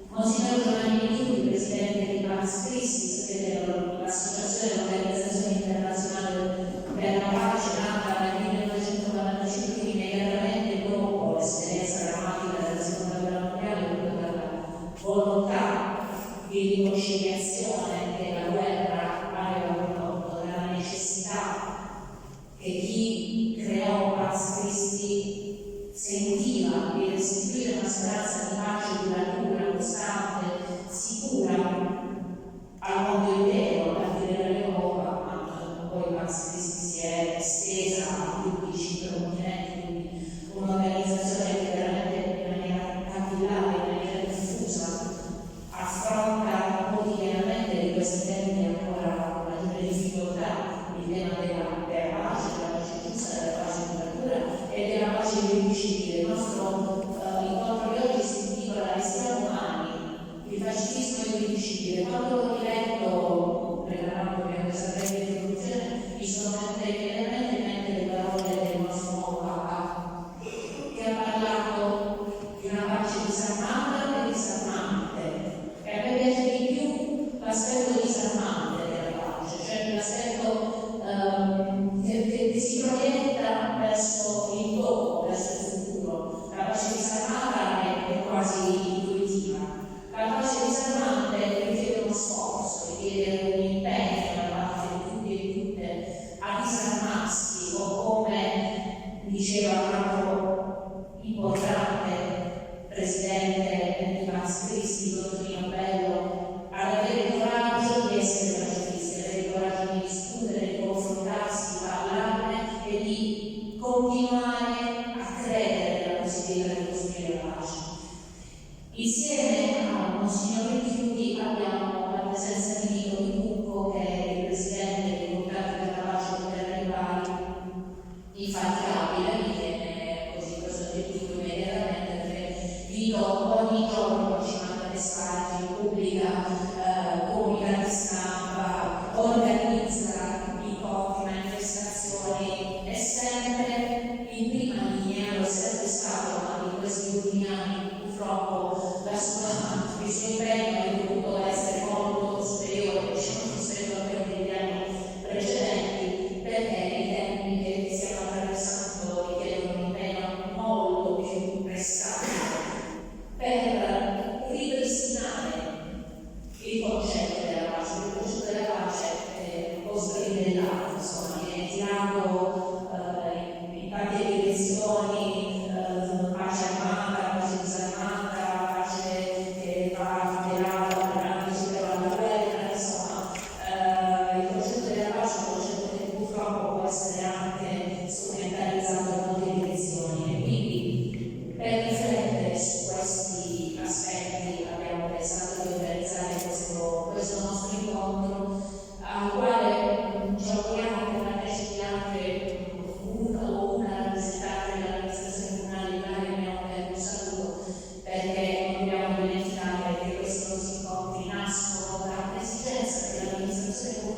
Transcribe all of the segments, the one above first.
Monsignor Giovanni Nituri, presidente di Pax Christi, l'associazione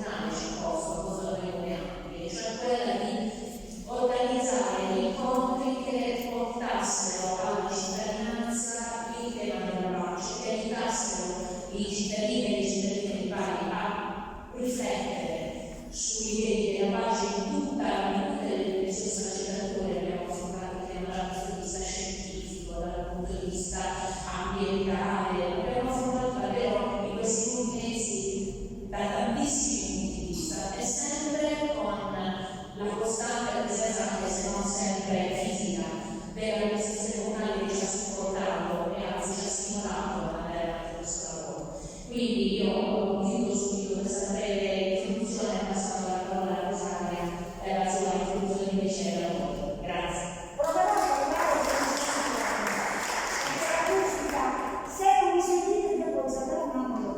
internazionale ci ha posto a cosa dobbiamo ampie, cioè quella di organizzare incontri che portassero alla cittadinanza il tema della pace, che aiutassero i cittadini e le cittadine di Bari a riflettere sui temi della pace in tutte le sue sfaccettature. Abbiamo affrontato il tema dal punto di vista scientifico, dal punto di vista ambientale, abbiamo affrontato davvero in questi ultimi mesi da tantissimi punti di vista e sempre con la costante presenza, anche se non sempre fisica, dell'amministrazione comunale che ci ha supportato e anzi ci ha stimolato ad andare avanti questo lavoro. Quindi io chiudo subito questa breve introduzione passando la parola a Rosaria per la sua introduzione invece del lavoro. Grazie. Se non mi sentite devo sapere un attimo.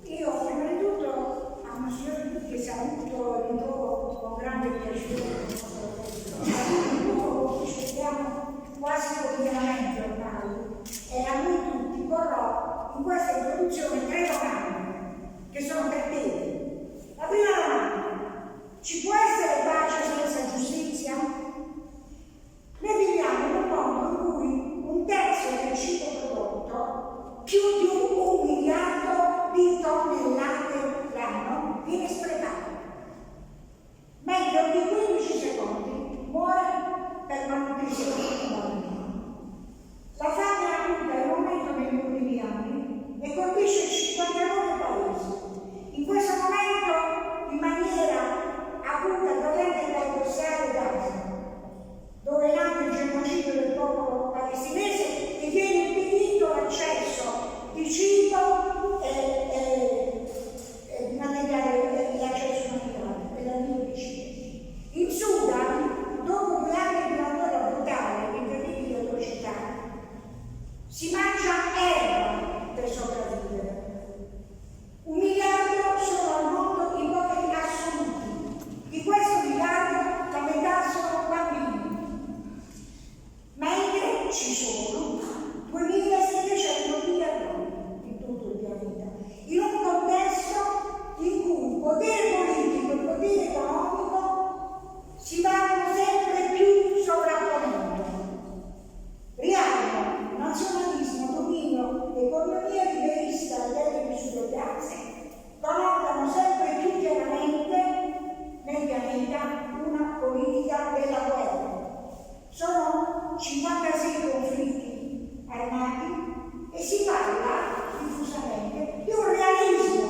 Io prima di tutto a una signora che saluto e ritrovo con grande piacere con cui ci vediamo quasi quotidianamente ormai, e a noi tutti porrò in questa introduzione 3 domande che sono per te. La prima domanda: ci può essere pace senza giustizia? Noi viviamo in un mondo in cui un terzo del cibo prodotto, più di 1 miliardo di tonnellate l'anno, viene sprecato, mentre ogni 15 secondi muore per malnutrizione di bambini. La fame è acuta in aumento negli ultimi anni e colpisce 59 paesi. In questo momento, in maniera acuta, dovrebbe attraversare Gaza, dove è nato il genocidio del popolo palestinese e viene impedito l'accesso di cibo e materiale, l'accesso materiale per l'arrivo di cibo. In Sudan, dopo 2 anni di una guerra brutale e terribili atrocità, si mangia erba per sopravvivere. 1 miliardo sono al mondo i poveri assoluti. Di questo miliardo la metà sono bambini, mentre ci sono 2.700 miliardi in tutto il pianeta, in un contesto in cui il potere politico e il potere economico si vanno sempre più sovrapponendo. Riarmo, nazionalismo, dominio, economia liberista e delle disuguaglianze connotano sempre più chiaramente nel pianeta una politica della guerra. Sono 56 conflitti armati e si parla diffusamente di un realismo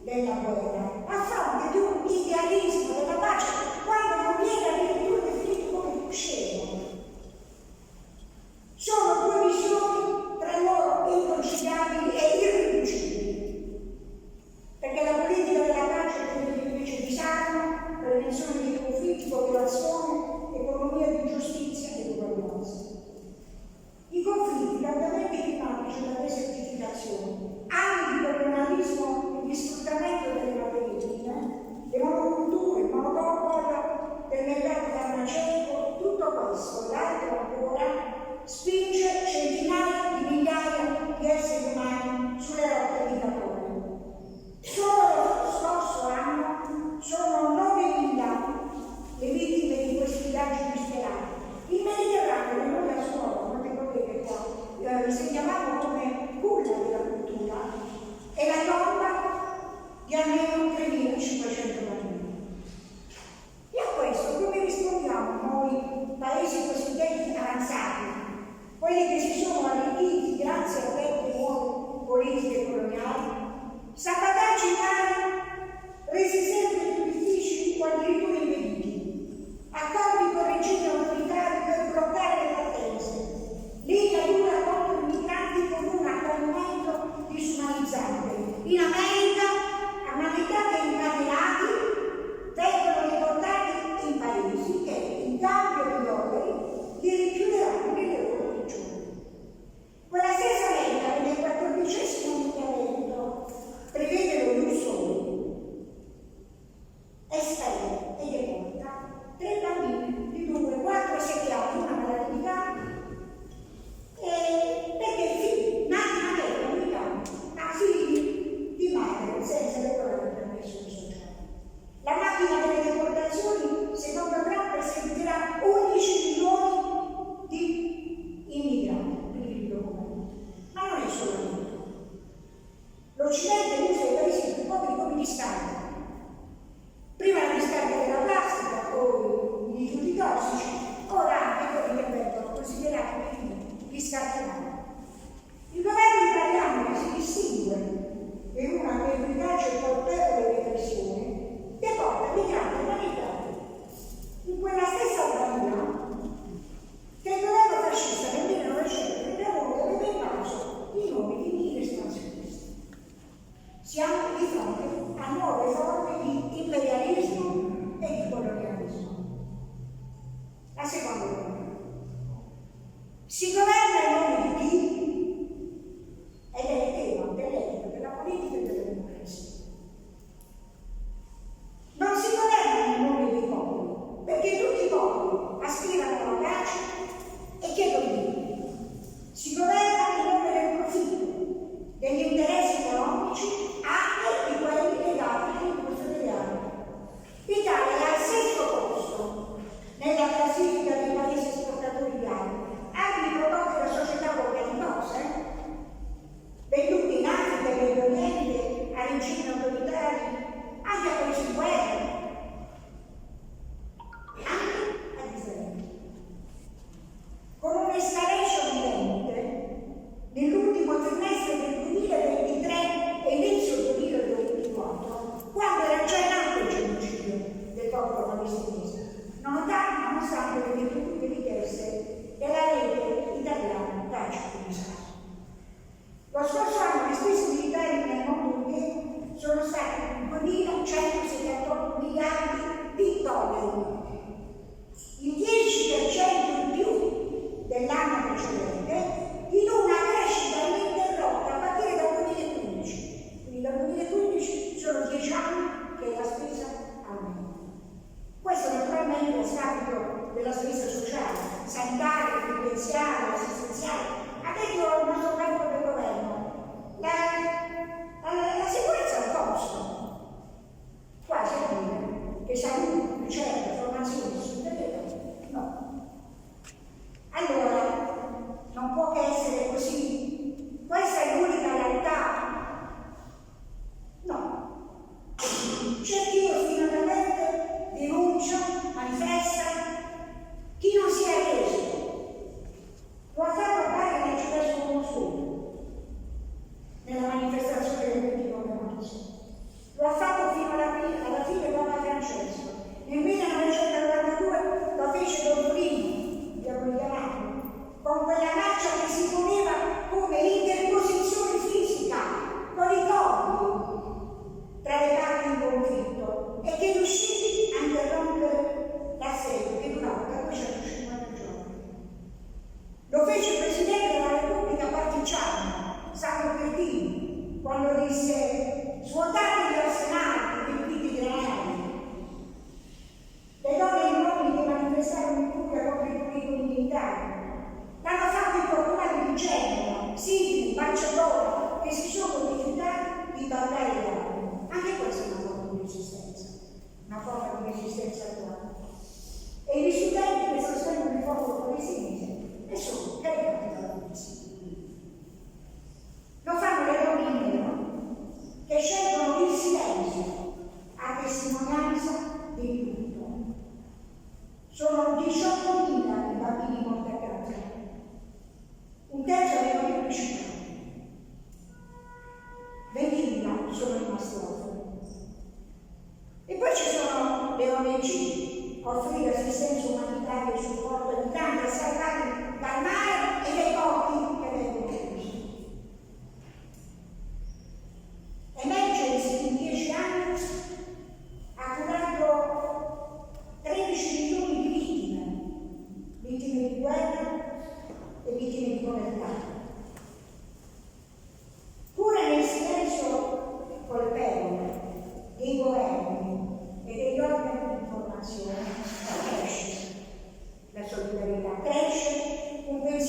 della guerra a fronte di un idealismo della pace, quando non viene addirittura definito come scemo. Sono 2 visioni tra loro inconciliabili e irriducibili, perché la politica della pace prevede invece disarmo, prevenzione dei conflitti, cooperazione, economia di giustizia e uguaglianza. I conflitti, cambiamenti climatici e la desertificazione, anni di colonialismo e di sfruttamento delle materie prime, le monoculture, il monopolio di togliere il 10% in più dell'anno precedente in una crescita ininterrotta a partire dal 2015. Quindi dal 2015 sono 10 anni che la spesa aumenta. Questo naturalmente a scapito della spesa sociale, sanitaria, previdenziale, assistenziale. Ha detto il nostro capo del governo, la sicurezza è un costo. Quasi a dire che salute, ricerca, formazione, superiore, no. Allora, non può che essere così. Questa è l'unica realtà? No. C'è chi ostinatamente denuncia, manifesta, chi non si è arreso. Lo ha fatto fare nel Città uno solo, nella manifestazione del 29 marzo. Lo ha fatto fino alla fine Papa Francesco. Nel 1992 lo fece Don Primo, abbiamo chiamato, con quella marcia che si poneva come interposizione fisica, con i corpi tra le parti in conflitto e che riuscì a interrompere l'assedio che durava per 250 giorni. Lo fece il Presidente della Repubblica partigiana, Sandro Pertini, quando disse: svuotate gli arsenali, riempiti di granati. Le donne e gli uomini che manifestarono in Puglia contro i pericoli militari l'hanno fatto i portuali di Genova, Sivili, Marciadora, che si sono rifiutati di battaglia. Anche questa è una forma di resistenza, una forma di resistenza attuale. E gli studenti che sostengono il popolo palestinese e sono caricati dalla polizia. Lo fanno le donne in nero, che scelgono il silenzio a testimonianza del lutto. Sono 18.000 i bambini morti a casa, un terzo avevano pubblicità, 20.000 sono rimasti orfani. E poi ci sono le ONG, offrire assistenza umanitaria e supporto ai migranti, a salvarli dal mare e dai porti che vengono chiusi. Emergency in 10 anni ha curato 13 milioni di vittime di guerra e vittime di povertà. Pure nel silenzio colpevole dei governi e degli organi di informazione cresce la solidarietà, cresce un pensiero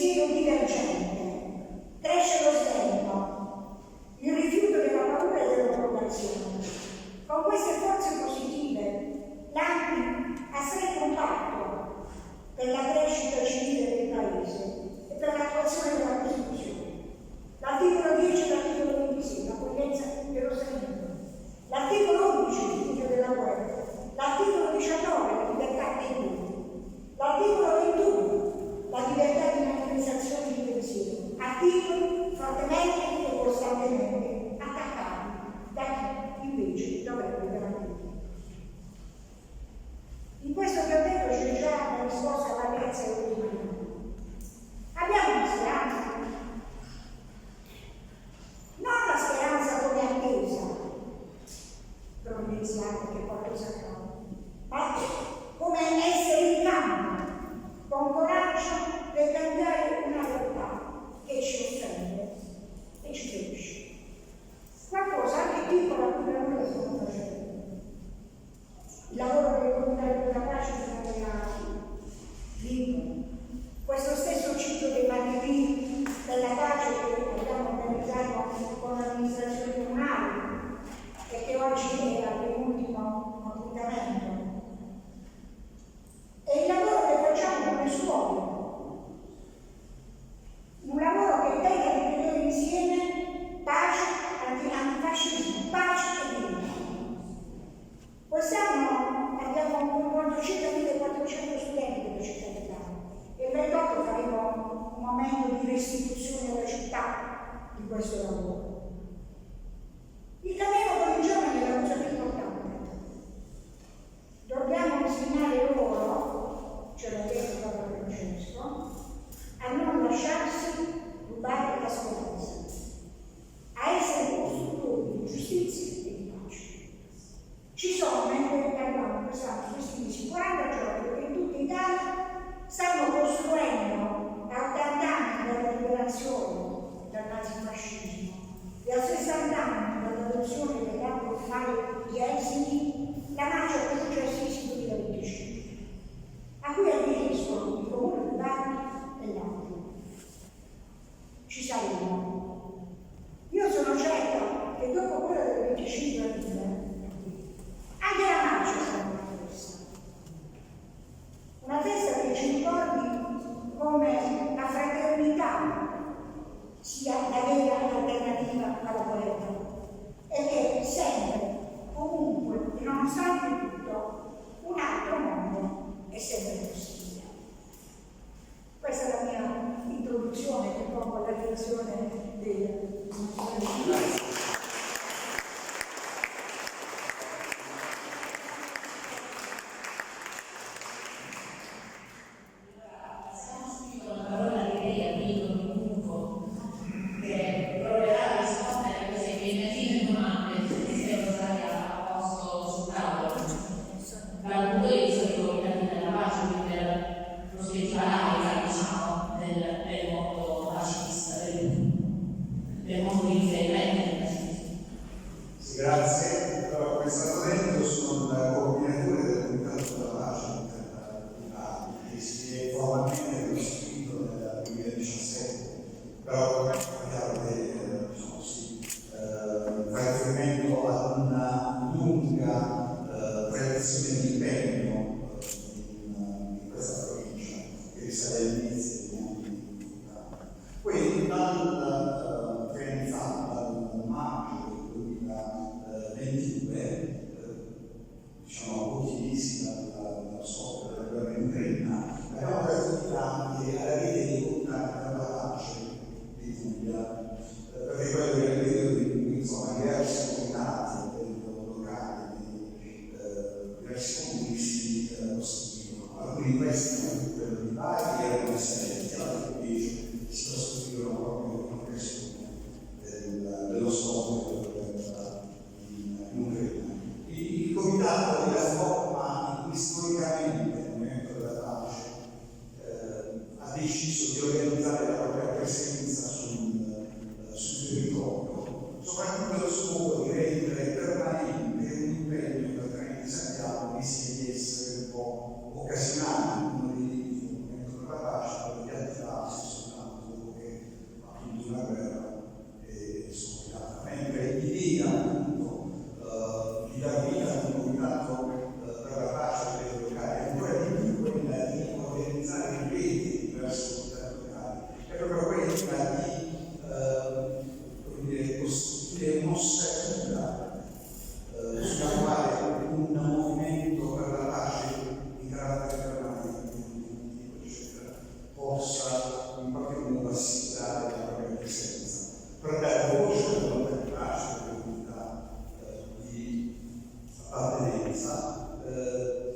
di Helsinki, la marcia per successi Sisi 2025, a cui aderiscono i comuni privati e l'altro. Ci saremo. Io sono certa che dopo quello del 25 aprile anche la marcia sarà una festa che ci ricordi come la fraternità sia la vera alternativa alla guerra e che sempre, comunque e nonostante tutto, un altro mondo è sempre possibile. Questa è la mia introduzione che pongo alla riflessione del Grazie. Allora, come è stato detto, sono il coordinatore del Comitato per la Pace che si è formalmente costituito nel 2017, però è chiaro che fa riferimento a una lunga tradizione di impegno in questa provincia che risale all'inizio degli anni 80. Poi dal 3 anni fa, dal maggio 2022, pochi mesi dallo scoppio della guerra in Ucraina, abbiamo dato anche alla rete di contatti per la pace di Puglia, perché quello era il periodo in cui diversi comitati locali, diversi comunisti costituivano. Alcuni di questi erano quello di Bari, erano estretti, altri invece si costituivano proprio in occasione dello scoppio della guerra in Ucraina. Il comitato è la forma in cui storicamente il Movimento della Pace ha deciso di organizzare la propria presenza sul territorio, soprattutto allo scopo di rendere permanente un impegno per Treni di Santiago che sia di essere un po' occasionale. Uno dei limiti del Movimento della Pace, quello di attivarsi soltanto dopo che appunto una guerra è scoppiata, mentre l'idea appunto di dar vita ad un comitato per la pace delle locali, ancora di più quella di organizzare in rete diversi comitati locali, è proprio quella di costituire un'ossatura sulla quale un movimento per la pace di carattere permanente, eccetera, possa in qualche modo assicurare la propria presenza, per dare voce alla lotta di pace delle comunità di appartenenza,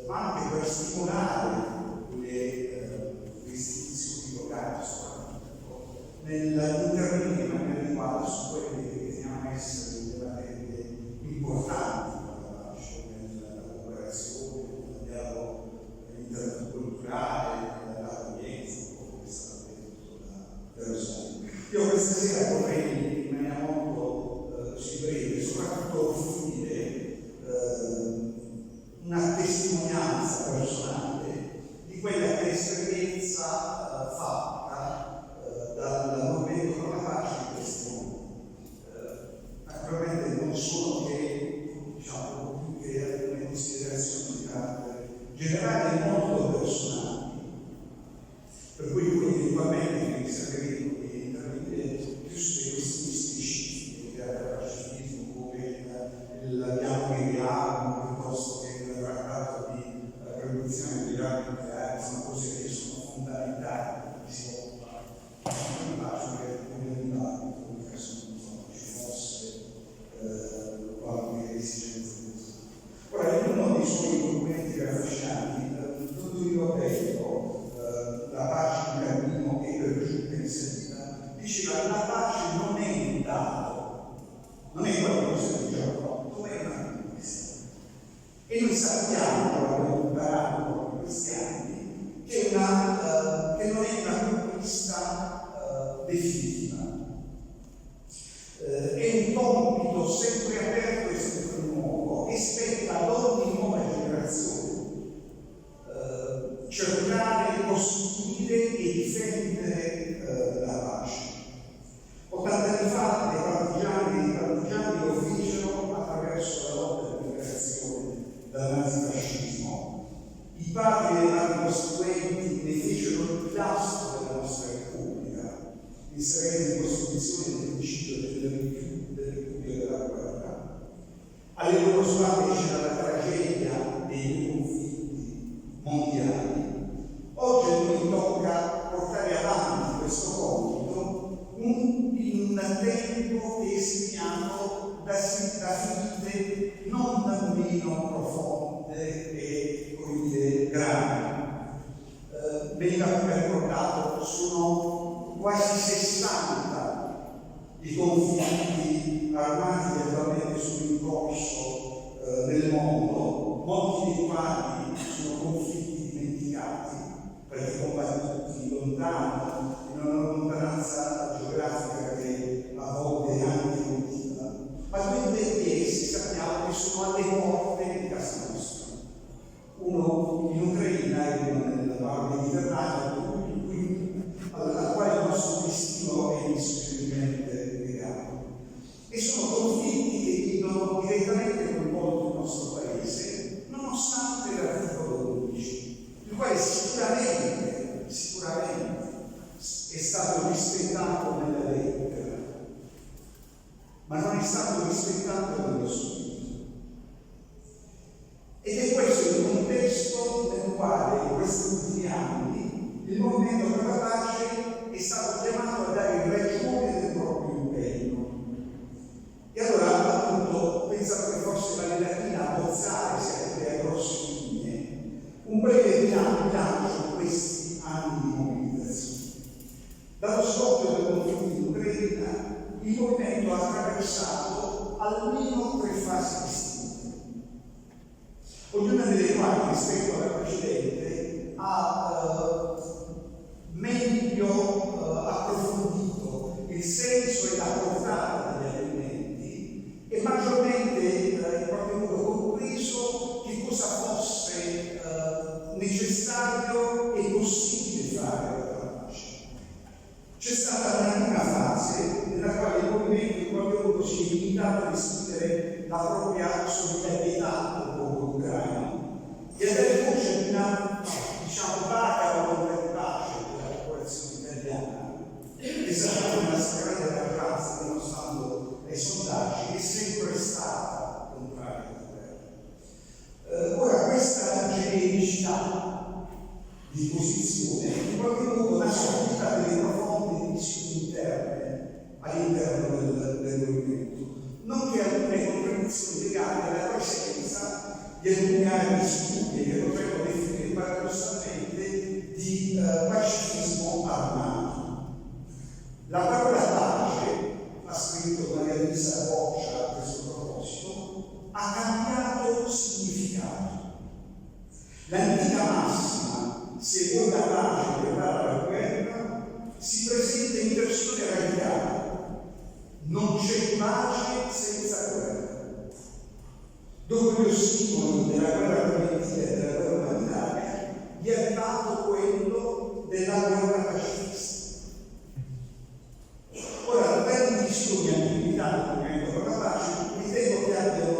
ma anche per stimolare le istituzioni locali, soprattutto nell'intervenire in maniera adeguata su quelle che riteniamo essere delle materie importanti per la pace, nella cooperazione, nel dialogo interculturale, nell'accoglienza, come è stato detto da Rosario. Io questa sera vorrei, in maniera molto breve, soprattutto offrire una testimonianza personale di quella che è l'esperienza fatta dal Movimento per la Pace in questi anni. Naturalmente non sono che, più che alcune considerazioni di carattere generale e molto personali, per cui eventualmente mi servirebbe di intervenire più sulle questioni specifiche del pacifismo, come il piano hegeliano, piuttosto che il trattato di riduzione degli armi nucleari, sono cose che sono fondamentali per chi si occupa di pace, che come dibattito, come caso ci fosse qualche esigenza di questo. Ora, in uno dei suoi documenti più affascinanti, Ludovico Bello, La pace in cammino e per giù pensata, diceva: la pace non è un dato, non è qualcosa di già pronto, è una conquista. E noi sappiamo, abbiamo imparato in questi anni, che non è una conquista definitiva. È un compito sempre aperto e sempre nuovo, e dal nazifascismo, i padri e le madri costituenti ne fecero il pilastro della nostra Repubblica, inserendo in Costituzione il principio del repubbio della guerra. Alle loro spalle c'era la tragedia dei conflitti mondiali. Oggi a noi tocca portare avanti questo compito in un tempo che è segnato da ferite non meno profonde e, come dire, gravi. Veniva ricordato, sono quasi 60 i conflitti armati che attualmente sono in corso nel mondo, molti dei quali sono conflitti dimenticati, perché combattuti lontano, in una lontananza geografica che a volte è anche emotiva, ma due di essi sappiamo che sono alle porte di casa nostra. Uno in Ucraina e uno nella Mar Mediterraneo, al quale il nostro destino è indissolubilmente legato. E sono conflitti che vedono direttamente coinvolto il nostro Paese, nonostante l'articolo 11, il quale sicuramente è stato rispettato nella lettera, ma non è stato rispettato nello spirito. Ed è questo il contesto nel quale in questi ultimi anni il Movimento per la Pace è stato chiamato a dare ragione del proprio impegno. E allora, appunto, pensato che forse vale la pena abbozzare, sempre a grosse linee, un breve bilancio di questi anni di mobilitazione. Dallo scoppio del conflitto in Ucraina, il movimento ha attraversato almeno 3 fasi distinte, ognuna delle quali rispetto alla precedente ha meglio approfondito il senso e la portata degli argomenti e maggiormente in qualche modo compreso che cosa fosse necessario e possibile fare per la pace. C'è stata una prima fase nella quale il movimento in qualche modo si è limitato a esprimere la propria solidarietà al popolo ucraino e a dare voce ad una, diciamo, vaga volontà di pace della popolazione italiana, che sarà una stragrande maggioranza, dimostrando ai sondaggi, è sempre stata contraria alla guerra. Ora, questa genericità di posizione in qualche modo nasconda delle profonde divisioni interne all'interno del movimento, nonché alcune contraddizioni legate alla presenza di alcuni aree studi che potremmo definire paradossalmente di pacifismo armato. La parola pace, ha scritto Maria Luisa Boccia a questo proposito, ha cambiato significato. L'antica massima, se vuoi la pace prepara la guerra, si presenta in versione radicale. Non c'è pace senza guerra. Dopo gli ossimoni della guerra preventiva e della guerra umanitaria, vi è arrivato quello della guerra pacifista. Ora, le divisioni e attività del movimento per la pace ritengo che abbiano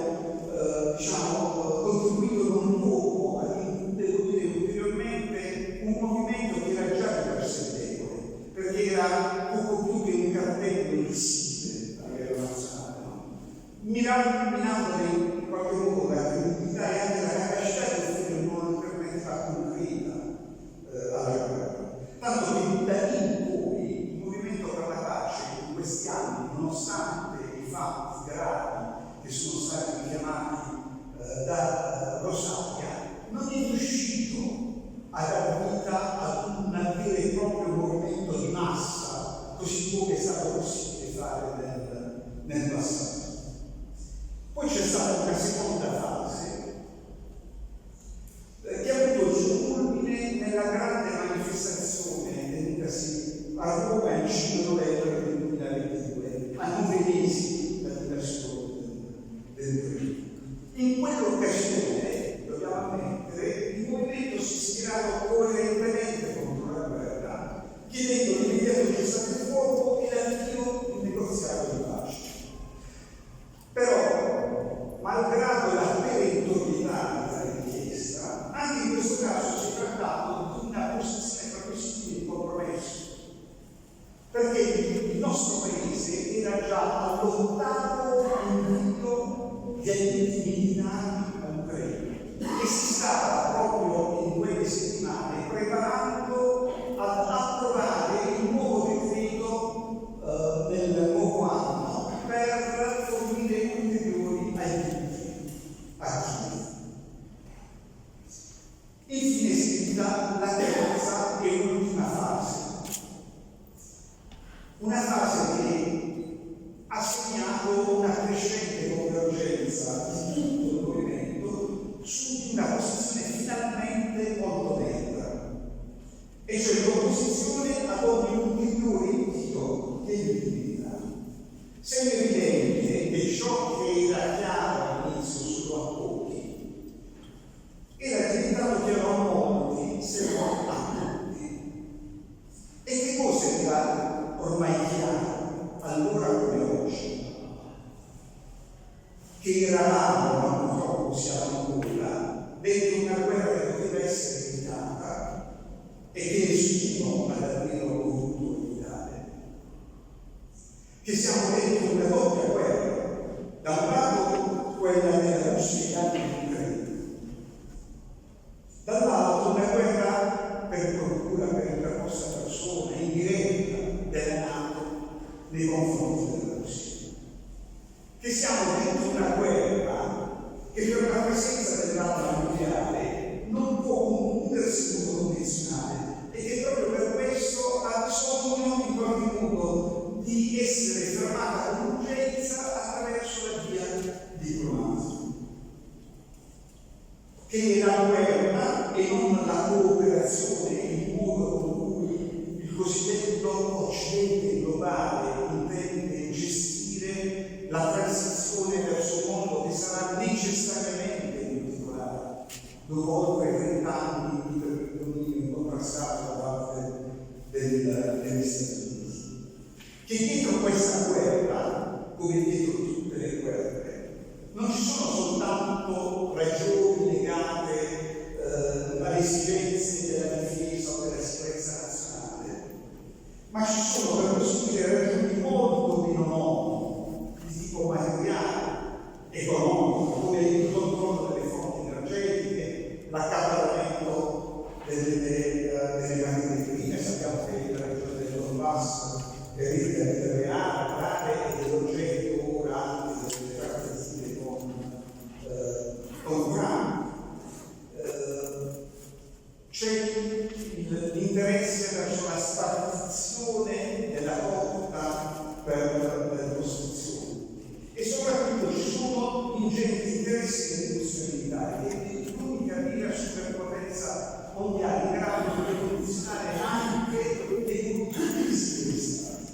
contribuito non poco a indebolire ulteriormente un movimento che era già di per sé debole, perché era poco più che un cartello invisibile a livello nazionale, minandone in qualche modo la credibilità e si stava proprio in quelle settimane preparando ad approvare il nuovo decreto nel nuovo anno per fornire ulteriori aiuti a Kiev. Infine seguita la terza e ultima fase. Una fase che ha segnato una crescente convergenza di tutto il movimento su una posizione finalmente molto netta, e cioè l'opposizione ad ogni ulteriore invito delle divinità. Sembra evidente che ciò che era chiaro all'inizio solo a pochi era diventato chiaro a molti, se non a tutti. E che cosa era ormai chiaro, allora come oggi? Che eravamo, ma purtroppo siamo ancora, dentro una guerra che poteva essere evitata e che nessuno ha davvero voluto evitare. Che siamo dentro una doppia guerra, da un lato quella della Russia e dell'Ucraina, dall'altro una guerra per procura per la nostra persona, indiretta della NATO nei confronti della Russia. Che siamo dentro una guerra che per la presenza dell'arma nucleare non può concludersi in modo condizionale e che proprio per questo ha bisogno in qualche modo di essere fermata con urgenza attraverso la via diplomatica. Che la guerra e non la cooperazione è il modo con cui il cosiddetto Occidente globale intende gestire la transizione verso un mondo che sarà necessariamente multipolare dopo oltre 30 anni di dominio contrastato da parte degli Stati Uniti. Che dietro questa guerra, come dietro tutte le guerre, non ci sono soltanto ragioni legate alle esigenze della difesa o della sicurezza nazionale, ma ci sono per così dire ragioni molto meno note di tipo materiale, economico, come il controllo delle fonti energetiche, l'accaparramento delle materie prime. Sappiamo che la regione del Donbass è ricca di terre rare ed è l'oggetto ora anche delle trattative con l'Ucraina. C'è l'interesse verso la stabilizzazione della lotta per le costruzioni e soprattutto ci sono ingenti interessi delle industrie militari e l'unica vera superpotenza mondiale in grado di condizionare anche le politiche degli Stati.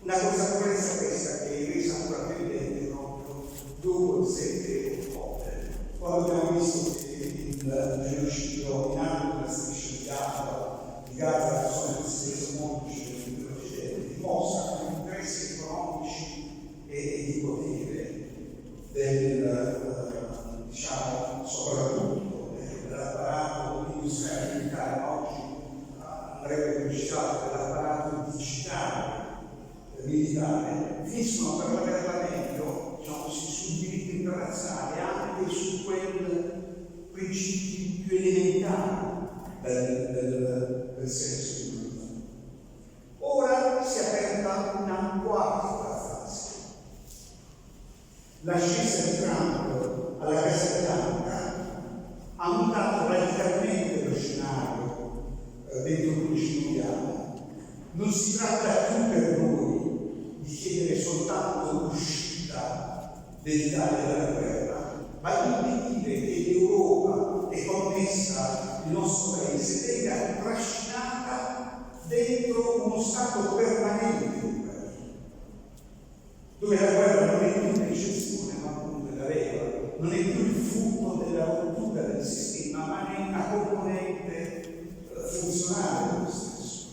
Una conseguenza questa che è resa ancora più evidente proprio dopo il 7 ottobre, quando abbiamo visto che il genocidio in atto della striscia di Gaza sono costretti complici dell'Occidente, dimostra gli interessi economici e di potere diciamo soprattutto dell'apparato industriale militare, ma oggi andrebbe pubblicitato dell'apparato digitale militare, finiscono per avere meglio, diciamo, sul diritto internazionale, anche su quei principi più elementari del senso di vita. Ora si è aperta una quarta fase. L'ascesa di Trump alla Casa Bianca ha mutato radicalmente lo scenario dentro cui ci troviamo. Non si tratta più per noi di chiedere soltanto l'uscita dell'Italia dalla guerra, ma di impedire che l'Europa e connessa il nostro paese venga trascinata dentro uno stato permanente di guerra, dove la guerra non è più un'eccezione ma appunto la regola, non è più il frutto della rottura del sistema, ma è una componente funzionale dello stesso.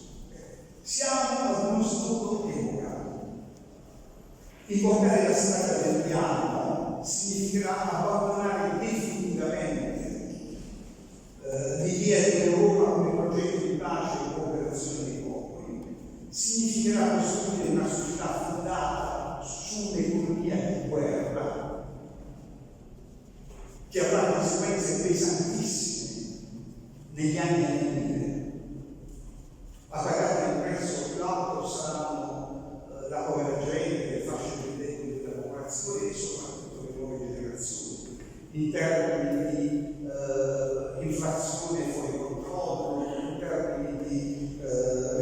Siamo ad uno stato epocale. Invocare la strada del piano significherà abbandonare definitivamente l'idea di Europa come progetto di pace e cooperazione dei popoli. Significherà costruire una società fondata su un'economia di guerra che avrà conseguenze pesanti degli anni a venire. A pagare il prezzo più alto saranno la povera gente, le fasce deboli della popolazione e soprattutto le nuove generazioni, in termini di inflazione fuori controllo, in termini di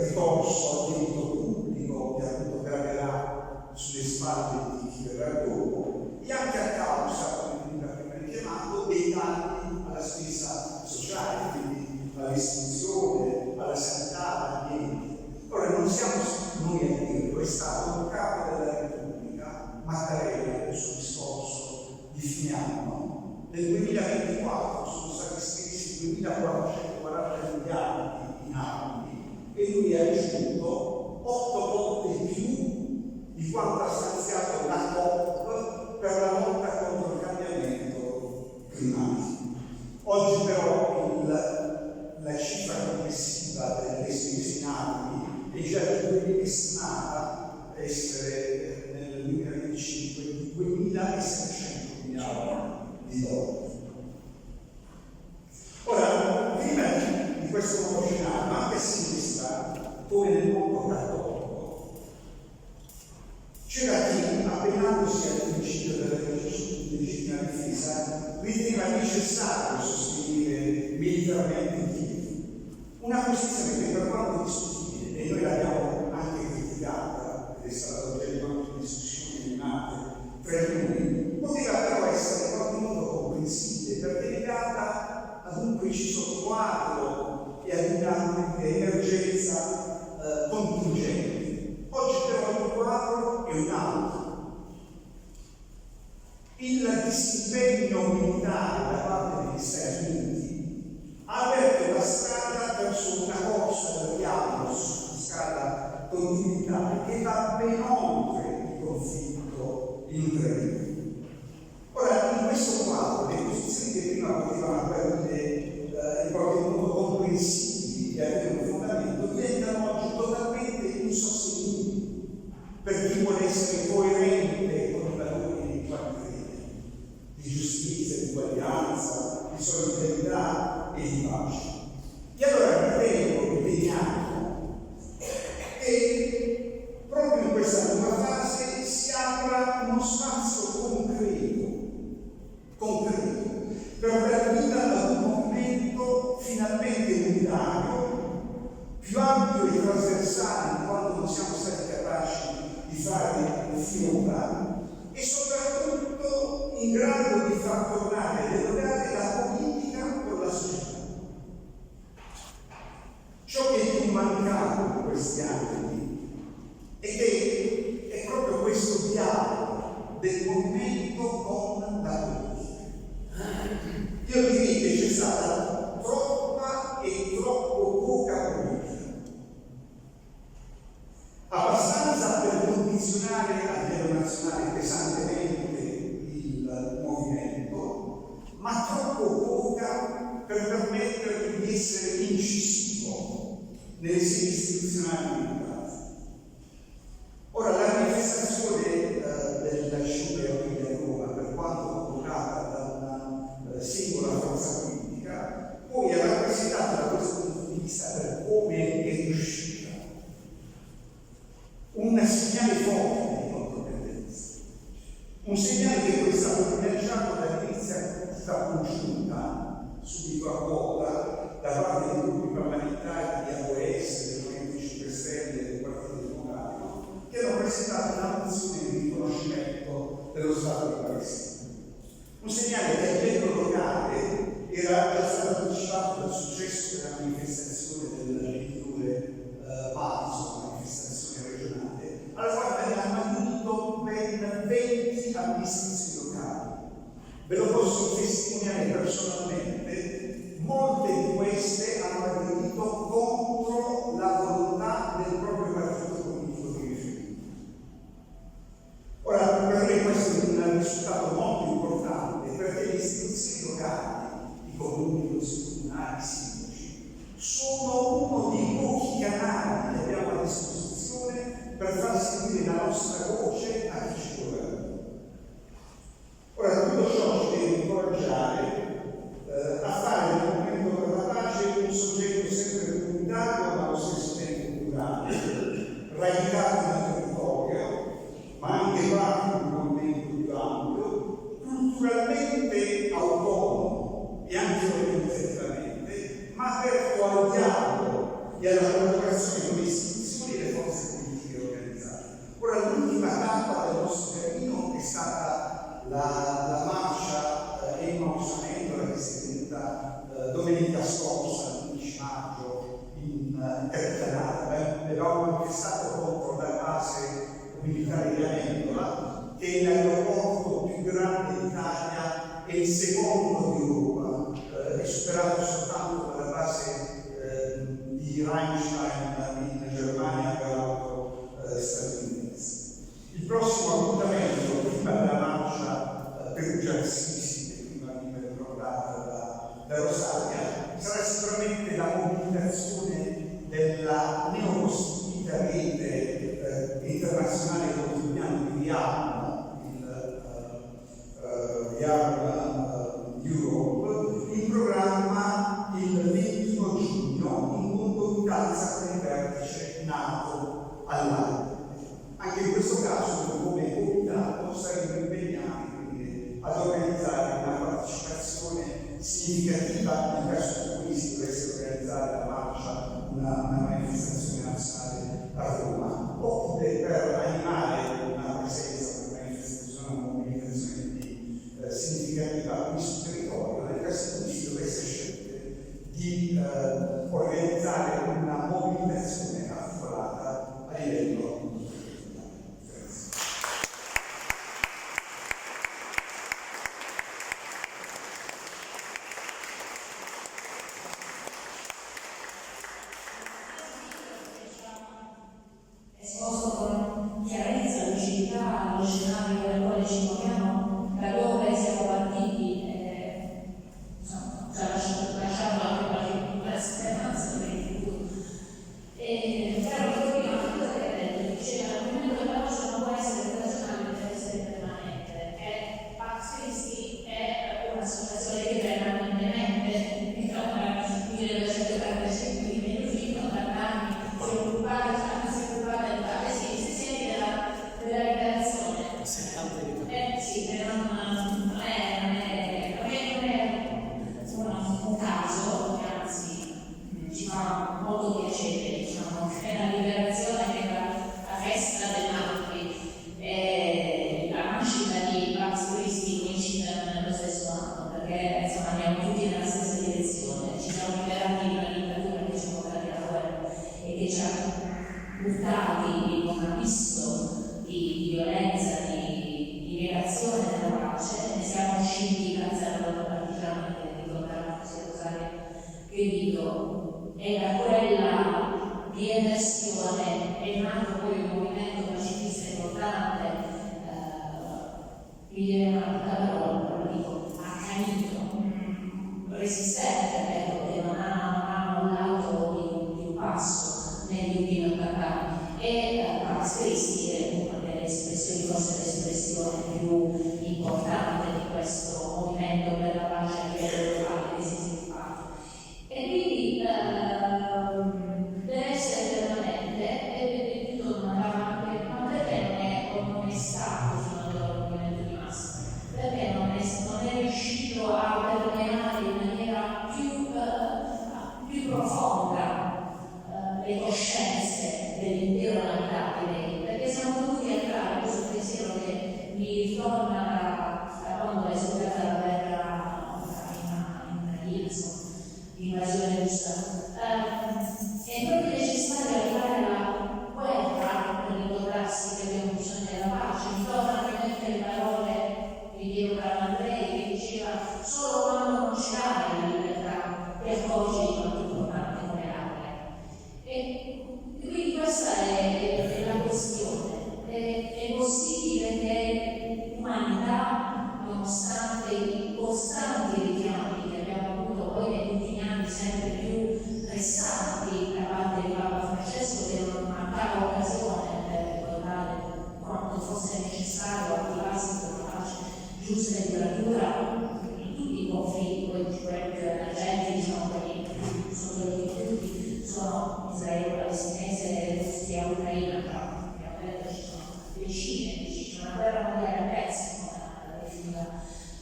ricorso al debito pubblico che appunto graverà sulle spalle di chi verrà dopo, e anche a causa, come prima richiamato, dei tagli alla spesa sociale, quindi all'istruzione, alla sanità, all'ambiente. Ora non siamo noi a dirlo, è stato il capo della Repubblica, Mattarella, nel suo discorso di fine anno. Nel 2024 sono stati spesi 2.440 miliardi in anni e lui ha ricevuto 8 volte più di quanto ha stanziato la COP per la lotta contro il cambiamento climatico. Oggi però la cifra complessiva delle spese in anni è già estimata essere nel 2025 di 2.700 miliardi di dollari. Ora, prima di questo nuovo scenario, anche a sinistra, come nel mondo cattolico, c'era chi, appellandosi al principio della legittima difesa, riteneva necessario sostenere militarmente Kiev. Una posizione che per quanto discutibile, e noi l'abbiamo anche criticata, ed è stata oggetto di discussioni animate tra noi, poteva però essere in qualche modo comprensibile perché legata ad un preciso quadro e ad una emergenza contingente. Oggi però il quadro è un altro. Il disimpegno militare da parte degli Stati Uniti ha aperto la strada verso una corsa del diavolo su scala continentale che va ben oltre il conflitto in Ucraina. Ora, in questo quadro, le posizioni che prima potevano apparire in qualche modo comprensibili e avere un fondamento diventano oggi totalmente insostenibili per chi vuole essere coerente con i valori di quanti di giustizia, di uguaglianza, di solidarietà e di pace. E allora riteniamo che proprio in questa nuova fase si apra uno spazio concreto per dar vita ad un movimento finalmente unitario, più ampio e trasversale di quanto non siamo stati capaci di fare finora, e soprattutto in grado di far tornare e dialogare la politica con la società. Ciò che è più mancato in questi anni è che è proprio questo dialogo del movimento con la politica. Io direi che c'è stata troppa e troppo poca politica, abbastanza per condizionare a livello nazionale pesantemente il movimento, ma troppo poca per permettergli di essere incisivo nelle sedi istituzionali militari. Ora, la manifestazione della sciopero di Roma, per quanto convocata da una singola forza politica, poi è rappresentata da questo punto di vista per come è riuscita. Un segnale forte di controtendenza, un segnale che poi è stato privilegiato dall'iniziativa congiunta subito a Bolla da parte dei gruppi parlamentari di AOS, del Movimento 5 Stelle e del Partito Democratico, che hanno presentato una mozione di riconoscimento dello Stato di Palestina. Un segnale che a livello locale era già stato anticipato dal successo della manifestazione del genitore Madison, manifestazione regionale, alla quale hanno avuto ben 20 amministrazioni locali. Ve lo posso testimoniare personalmente, molte di queste hanno aderito contro la volontà del proprio partito politico di riferimento. Ora, per me questo è un risultato molto importante perché le istituzioni locali, i comuni, i consigli comunali, i sindaci, sono uno dei pochi canali che abbiamo a disposizione per far sentire la nostra voce a chi ci governa. Ora, tutto ciò ci deve incoraggiare e alla collaborazione con le istituzioni e le forze politiche organizzate. Ora, l'ultima tappa del nostro cammino è stata la marcia Emmaus Amendola che si è tenuta domenica scorsa, l'11 maggio, in Capitanata. Abbiamo manifestato contro la base militare di Amendola, che è l'aeroporto più grande d'Italia e il secondo d'Europa, è superato soltanto dalla base di Rheinstein in Germania, peraltro statunitense. Il prossimo appuntamento, prima della marcia Perugia-Assisi, che prima viene ricordata da Rosaria, sarà sicuramente la mobilitazione della neocostituita rete internazionale che chiamiamo di IARM, il IARM Europe, in programma il 21 giugno in concomitanza con il vertice NATO all'Aia. Anche in questo caso, come comitato, saremo impegnati quindi ad organizzare una partecipazione significativa nel caso in cui si dovesse organizzare la marcia, una manifestazione nazionale a Roma, oppure per animare una presenza, una mobilitazione significativa qui sul territorio, nel caso in cui si dovesse scegliere di organizzare una mobilitazione articolata a livello. Esposto con chiarezza, lucidità, lo scenario nel quale ci muoviamo, da dove siamo partiti, insomma, ci ha lasciato anche qualche speranza per il futuro. Però prima una cosa che ha detto, diceva, il movimento della voce non può essere occasionale, deve essere permanente. E Pax Christi è un'associazione che permanentemente, dal 1945, quindi fino a 80 anni, si è occupata della liberazione. Sì, non è un caso, che anzi ci fa molto piacere, diciamo, è la liberazione che è la festa dei martiri e la nascita di Pax Christi coincide nello stesso anno, perché insomma andiamo tutti nella stessa direzione, ci siamo liberati di una dittatura che ci ha portati alla guerra e che ci ha buttati in un abisso di violenza, di negazione della pace, ne siamo usciti grazie alla loro partigiana che ricordava che dico, e da quella riemersione è nato poi un movimento pacifista importante, mi viene una parola, però dico, accanito, resistente, che non ha mollato di un passo negli ultimi 80 anni. E Pax Christi è una delle espressioni, forse l'espressione più importante di questo movimento per la pace a livello globale che si è sviluppato. E quindi deve essere permanente e tornava anche, ma perché non è stato fino ad ora un movimento di massa? Perché non è riuscito a permeare in maniera più profonda le coscienze dell'intero abitabile, perché siamo dovuti entrare questo pensiero che mi ritorna da quando è scoppiata la guerra in Ucraina, l'invasione russa. È proprio necessario arrivare alla guerra per ricordarsi che abbiamo bisogno della pace. Mi tornano in mente le parole di Piero Calamandrei che diceva: solo quando non ce l'hai la libertà ti accorgi di quanto importante come l'aria. E quindi questa è la questione. È possibile che l'umanità, nonostante i costanti richiami che abbiamo avuto poi negli ultimi anni sempre più pressanti da parte di Papa Francesco, che non mancava occasione per ricordare quanto fosse necessario attivarsi per una pace giusta e duratura in tutti i conflitti, poi quelli più emergenti, sono quelli tutti, sono Israele palestinese e Russia Ucraina, però abbiamo detto ci sono decine, c'è una guerra mondiale a pezzi, come la definiva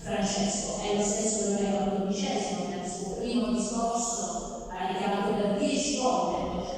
Francesco. È lo stesso Leone XII che nel suo primo discorso ha richiamato per 10 volte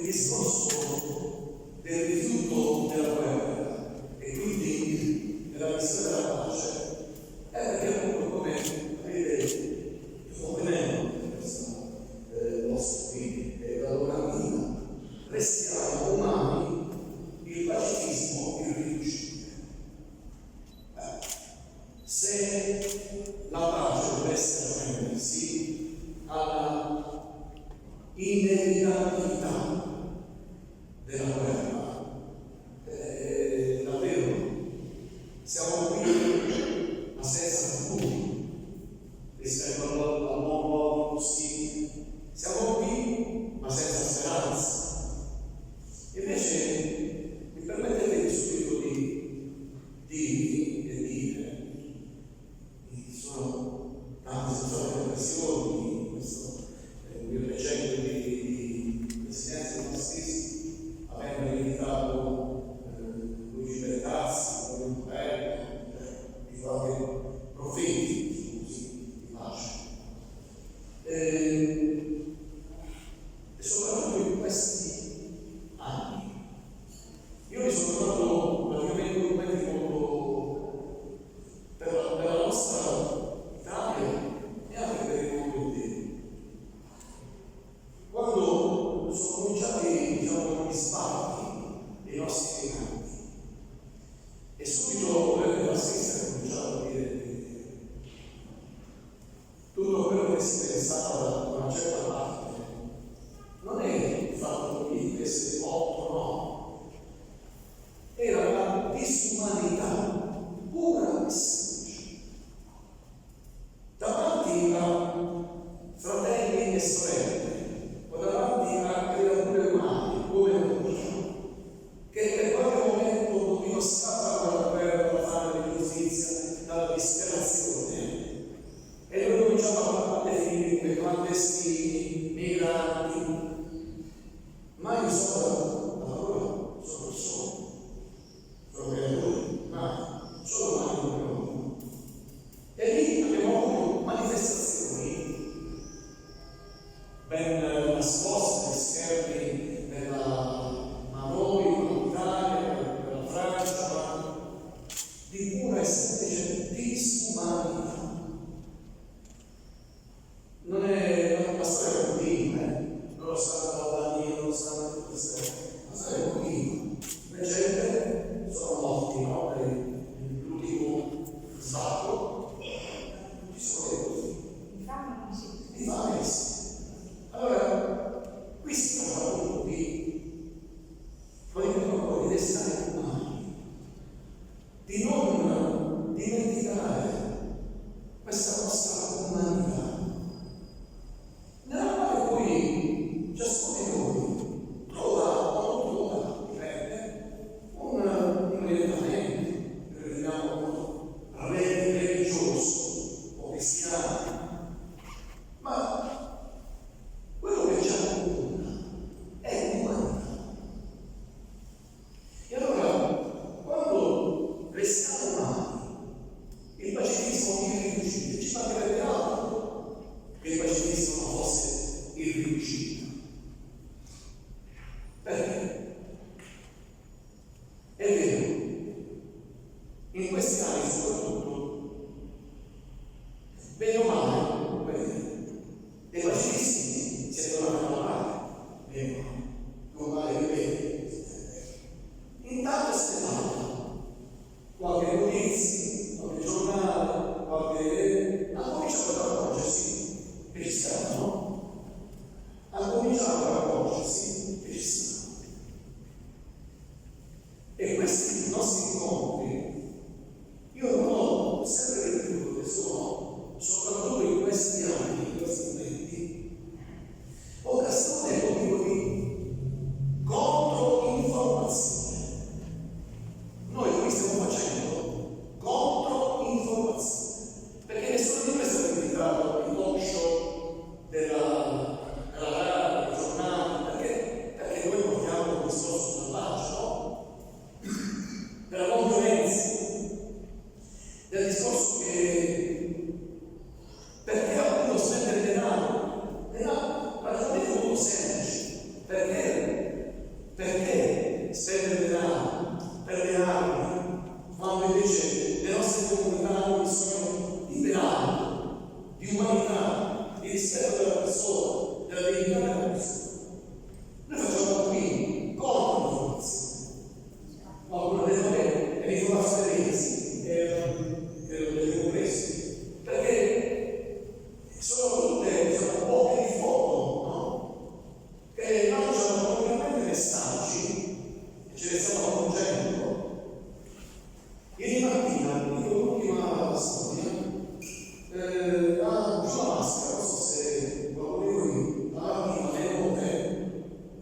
il discorso del rifiuto della guerra e quindi della missione della pace è perché appunto, come avete sostenuto questa nostra qui la domattina, restiamo umani, il pacifismo irriducibile. Se la pace dovesse rendersi alla inevitabilità della guerra, davvero siamo qui a senza futuro rispetto al nuovo possibile, siamo qui ma senza speranza. Invece mi permettete subito di dirvi e dire, ci sono tante occasioni in questo mio recente di presidenza di Assisi, avendo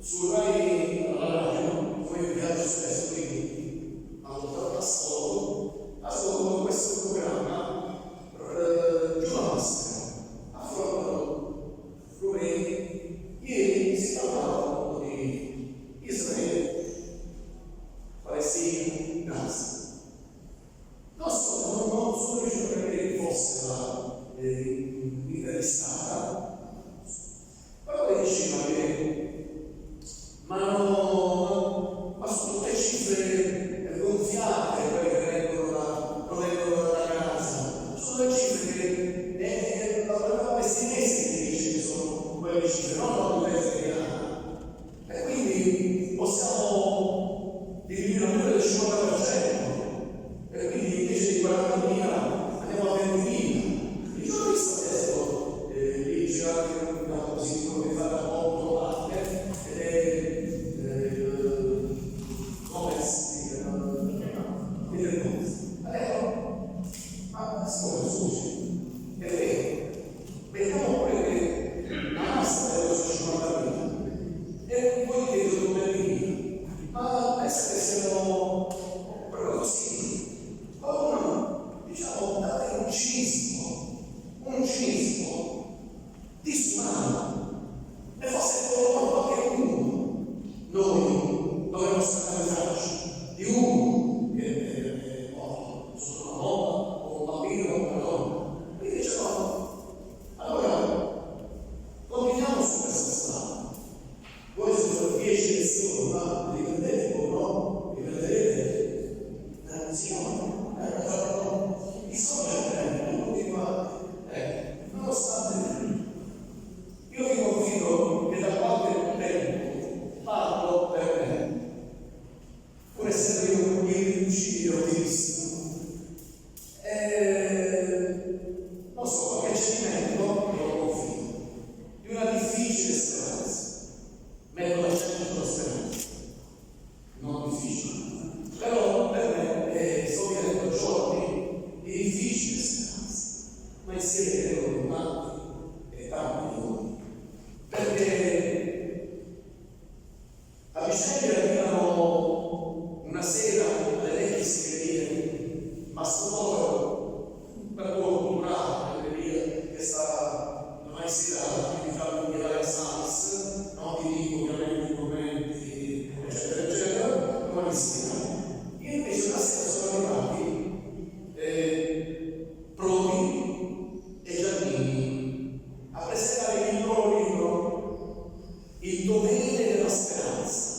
su Rai alla radio, come viaggio spesso, quindi allora ascolto questo programma giù a Mastro, affrontano problemi. Ieri si parlava di Israele, Palestina, Gaza. Non sono riuscito a capire chi fosse l'intervistata, però lei diceva che ma sono tutte cifre gonfiate, quelle che vengono da Gaza, sono le cifre che la palestinese che dice che sono quelle cifre, non la potenza italiana. E quindi possiamo dividere almeno del 50%. E quindi invece di 40.000 andiamo a 20.000. Io ho visto adesso lì c'è anche una posizione che è fatta molto parte ed è come si chiama? Allora, ma scusi, è vero, vediamo pure che la massa è 50.000 e poi chiedo 2.000, ma pensa che siano proprio così. Diciamo, date un cinismo disumano, e forse qualche uno. Noi dovremmo scandalizzarci di uno che è morto sotto una bomba, o un bambino o una donna. Quindi diciamo, allora, continuiamo su questa strada. Voi sono 10 lezioni, ma li prendete o no? Li prenderete? Sì, i soldi non continuate, nonostante io vi confido che da qualche tempo parlo per me, pur essendo io un riuscito ottimista. Non so, qualche cedimento non lo confido, di una difficile speranza, metto l'accento sulla speranza, non difficile. Però per me sto vivendo giorni di difficile speranza, ma insieme credo tanti e tanti di voi. Perché a vicenda arrivano una sera alle vecchie segreterie, ma solo per culturale, per dire che sta ormai sera di fare un Milano Sans, non vi dico ovviamente i commenti, eccetera, eccetera, ma mi spiegano. Io invece una sera sono arrivati Prodi e Giannini a presentare il loro libro Il dovere della speranza.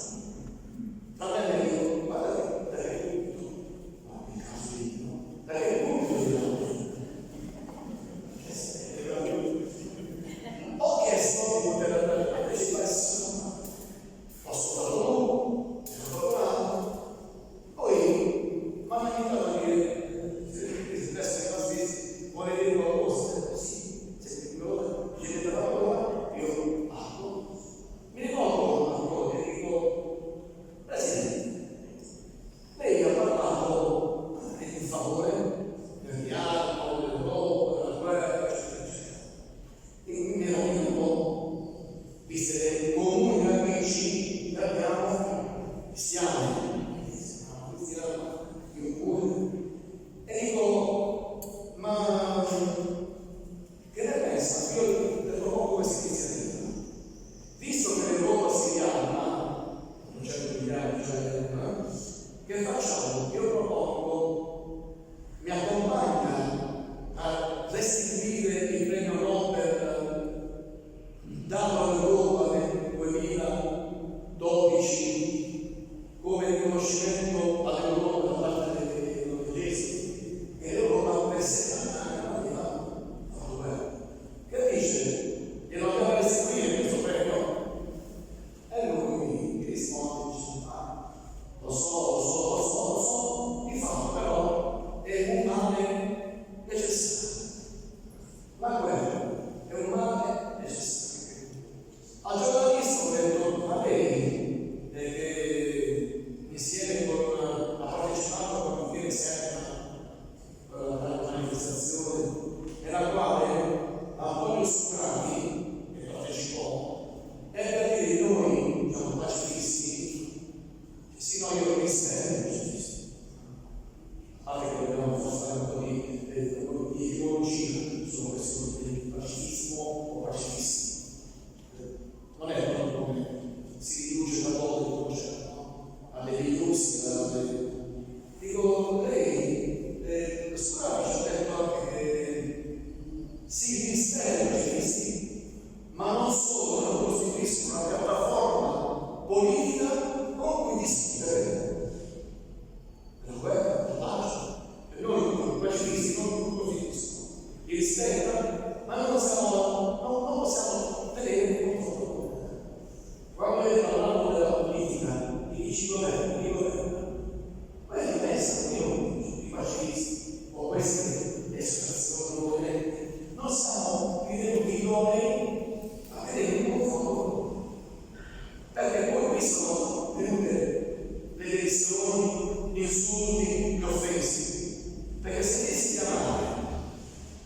qui sono venute le lesioni, gli insulti, le offese, perché se si chiamare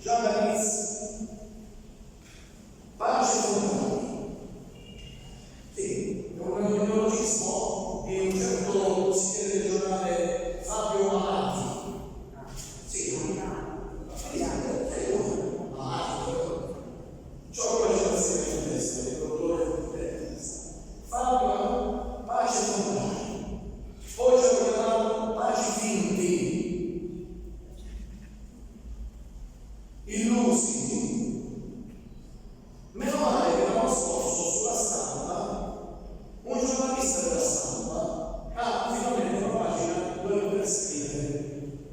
già dall'inizio pace con sì, è un neologismo di un certo consigliere regionale Fabio Amati. Sì, ciò che la citazione in testa, il dottore Fabio, pace contrari. Poi ci hanno chiamato paci finti, illusi. Meno male che l'anno scorso sulla stampa, un giornalista della stampa ha finalmente una pagina dove poter scrivere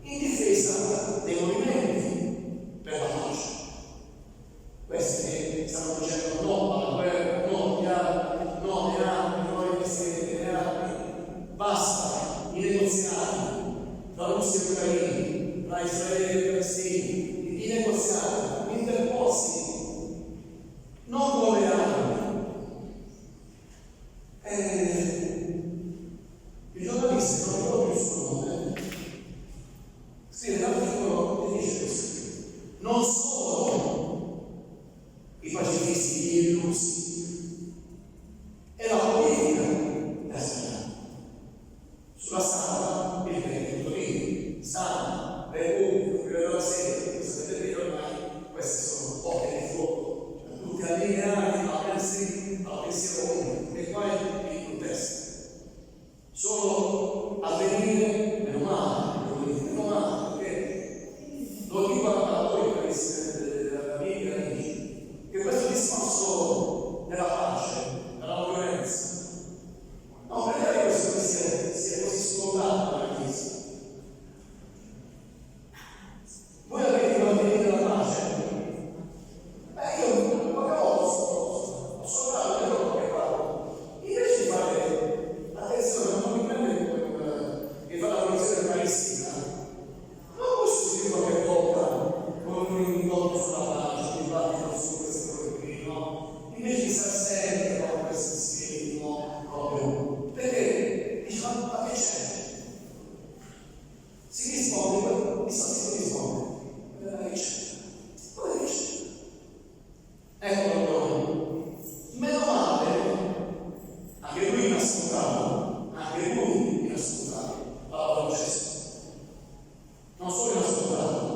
in difesa dei movimenti per la pace. Questi che stanno dicendo no alla guerra, no alle armi, no ai presidenti delle armi, basta i negoziati tra Russia e Ucraina, tra Israele e Palestina, i negoziati interposti non con le armi. Il giornalista, non ricordo più il suo nome, scrive l'articolo e dice così: non solo i pacifisti, gli illusi, e la politica è sbagliata. Sulla stampa il vecchio Torino, stampa, Repubblica, Corriere della Sera, sapete bene ormai queste sono opere di fuoco, tutti allineati al pensiero unico, e qua è il contesto. Solo avvenire, meno male, perché lo dico a voi, amici, amici, che questo discorso della pace, della non violenza, non credete questo che sia così scontato nella Chiesa. Voi avete i bambini della pace? Io qualche volta ho soldato le loro che parlo. Invece di fare attenzione, non mi prende che fa la polizione palestina. Non posso dire qualche volta con un incontro sulla pace, un dibattito su queste cose qui, no? Invece di stare sempre con questi schemi, no? Proprio. Perché dice, ma che c'è? Si risponde, si risponde. Che c'è? Dove c'è? Ecco noi. Meno male, anche lui mi ha ascoltato, Papa Francesco. Non solo mi ha ascoltato,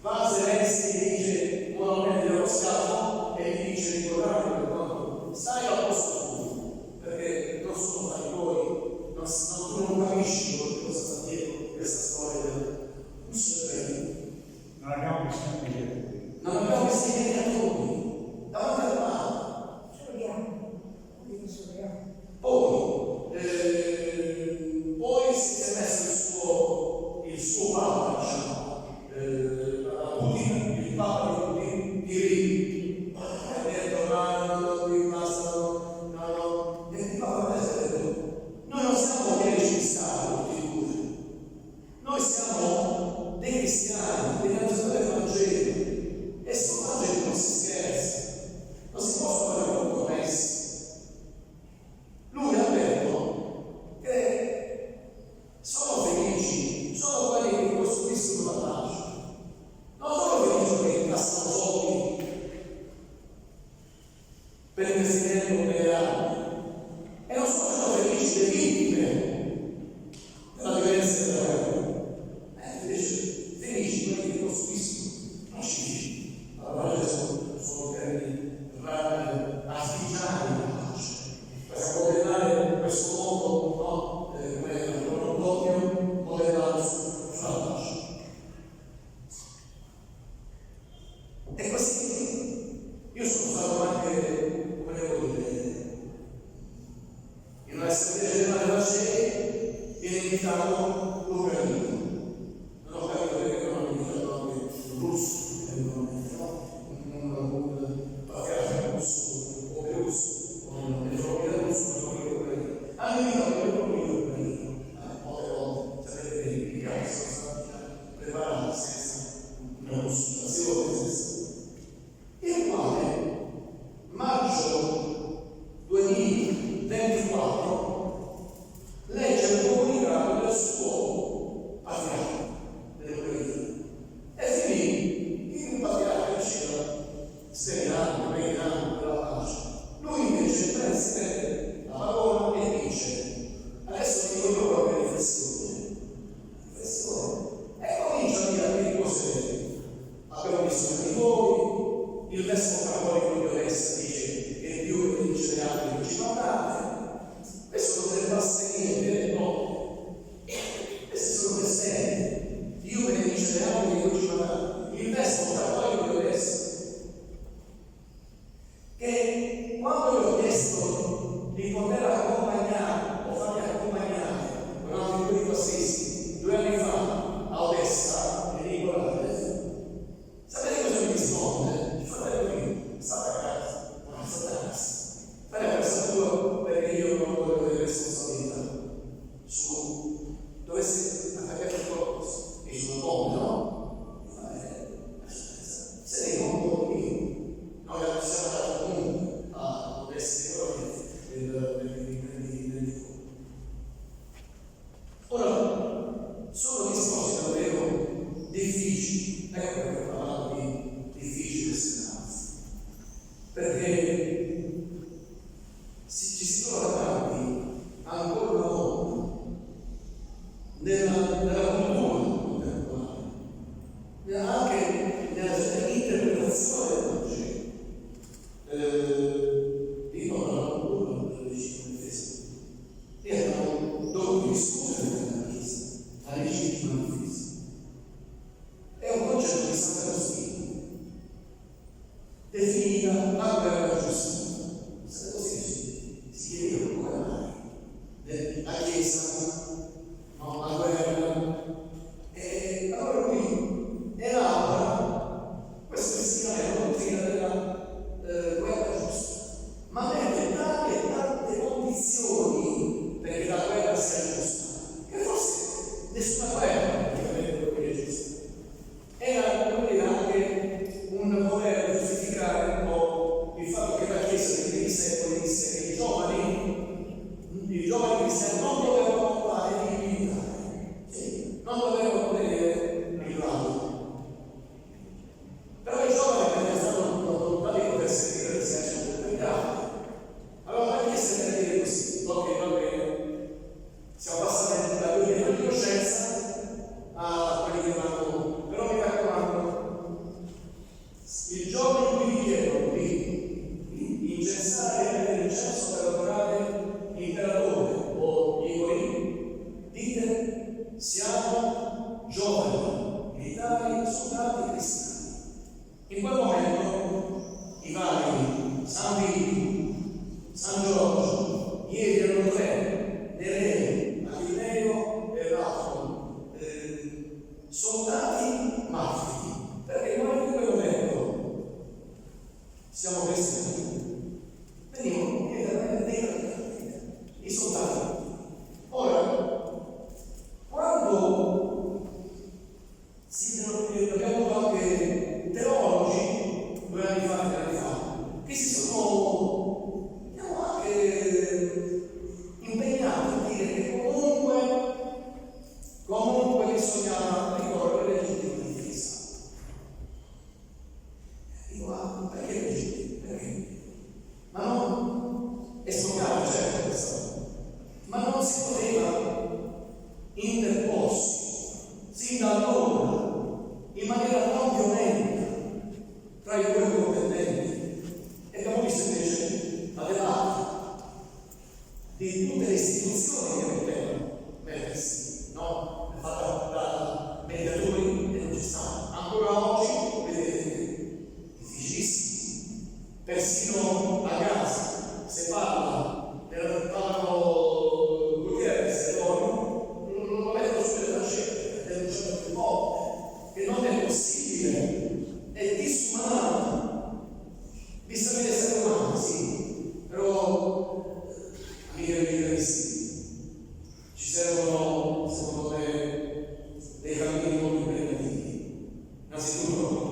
va a Zelensky e dice buonamente dello scafo e gli dice ricordate per quanto stai al posto tuo, perché non sono fatti tuoi, tu non capisci cosa sta dietro questa storia del Mussolini. Non abbiamo bisogno di dire. Non abbiamo questi mediatori davanti al mare. Poi si è messo il suo Papa, diciamo, Putin, il Papa di Putin, di Rim. Ha detto no, basta, e il Papa ha detto noi non siamo dei cristiani, noi siamo dei cristiani, degli antitori del Vangelo, e sul Vangelo non si scherza, non si possono fare compromessi. Lui ha detto che sono felici, sono quelli che costruiscono la pace, non sono felici che incassano soldi per il investimento nelle armi, e non sono felici le vittime della violenza della guerra. Invece felici quelli che costruiscono i civili. Allora sono termini artigiani della pace. Per modellare questo mondo, no? Come un doppio modellato sulla pace. E così io sono stato anche, come devo dire, in un'assemblea generale della CE viene invitato l'Ucraina. Non ho capito perché non hanno invitato anche il russo, un patriarca russo o bielorusso, o il giornale russo, hanno invitato il popolo ucraino. Molte volte sapete che i casi sono stati preparati senza una consultazione, il quale maggio 2024 Chiesa, no? La guerra. E allora lui elabora questo che si chiama la dottrina della guerra giusta, ma mette tante condizioni perché la guerra sia giusta, che forse nessuna guerra praticamente è giusta. Era anche un voler giustificare un po' il fatto che la Chiesa nei primi secoli disse che i giovani cristiani non dovevano fare di militare, sì, non dovevano vedere il rado. Però i giovani erano stati volontari di poter servire l'esercito del grado. Allora la Chiesa deve dire così: ok, va bene, siamo passati da quelli di coscienza a quelli che vanno, però mi raccomando, il giorno in cui vi chiedono di incensare e prendere incenso per adorare l'imperatore o gli egoini, dite: siamo giovani, militari, soldati cristiani. In quel momento i vari San Vito, San Giorgio, ieri erano tre, Nereo, Achilleo e l'altro, soldati martiri, perché noi in quel momento siamo cristiani. Venivano i soldati. Ora, quando abbiamo avuto anche teologi 2 anni fa, 3 anni fa, che si sono anche impegnati a dire che comunque bisogna ricorrere alle legittime difesa. Dico, perché legittime? Perché? Ma non è scontata, certo, questa, ma non si poteva interporsi sin da allora in maniera non violenta tra i due contendenti. E abbiamo visto invece la debata di tutte le istituzioni che potevano mettersi, no? È fatta da mediatori e non ci stanno. Ancora oggi, vedete, difficilissimo. Persino a Gaza, se parlano Gutierrez e loro, non lo mettono sulla scelta, denunciano più volte, che non è possibile, è disumano, visto che essere umano, sì, però amiche e amici, ci servono, secondo me, dei cammini molto impegnativi. Innanzitutto,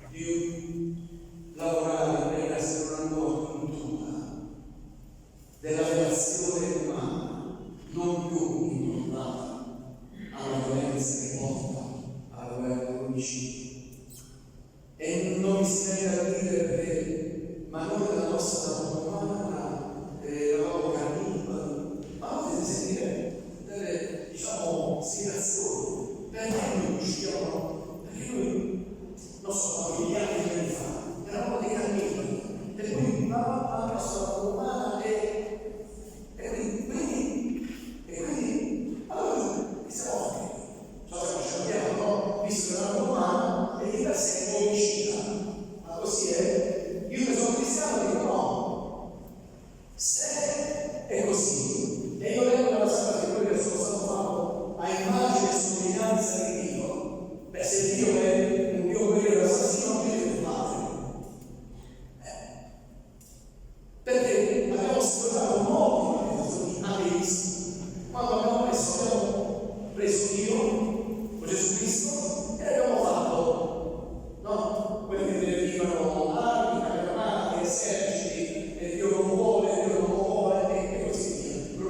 di lavorare per essere una nuova cultura della relazione umana, non più intornata alla violenza che porta alla guerra e all'omicidio. E non mi si deve a dire perché, ma noi nella nostra natura umana eravamo cannibali, ma potete sentire delle, spiegazioni perché noi usciamo, perché noi, non so, miliardi di anni fa, eravamo dei cannibali, e poi la nostra natura umana e quindi allora che siamo fatti? Sappiamo, no? Visto che la natura umana è di per sé omicida, ma così è. Io che sono cristiano dico no, se è così, e io vengo dalla Santa Scrittura che sono stato fatto a immagine e somiglianza di Dio, beh, se Dio è un Dio vero assassino, non deve fatto. Perché abbiamo sfruttato molti di ateisti quando abbiamo preso Dio con Gesù Cristo e abbiamo fatto, no? Quelli che derivano armi, caramate, eserciti, e Dio non vuole, e così via.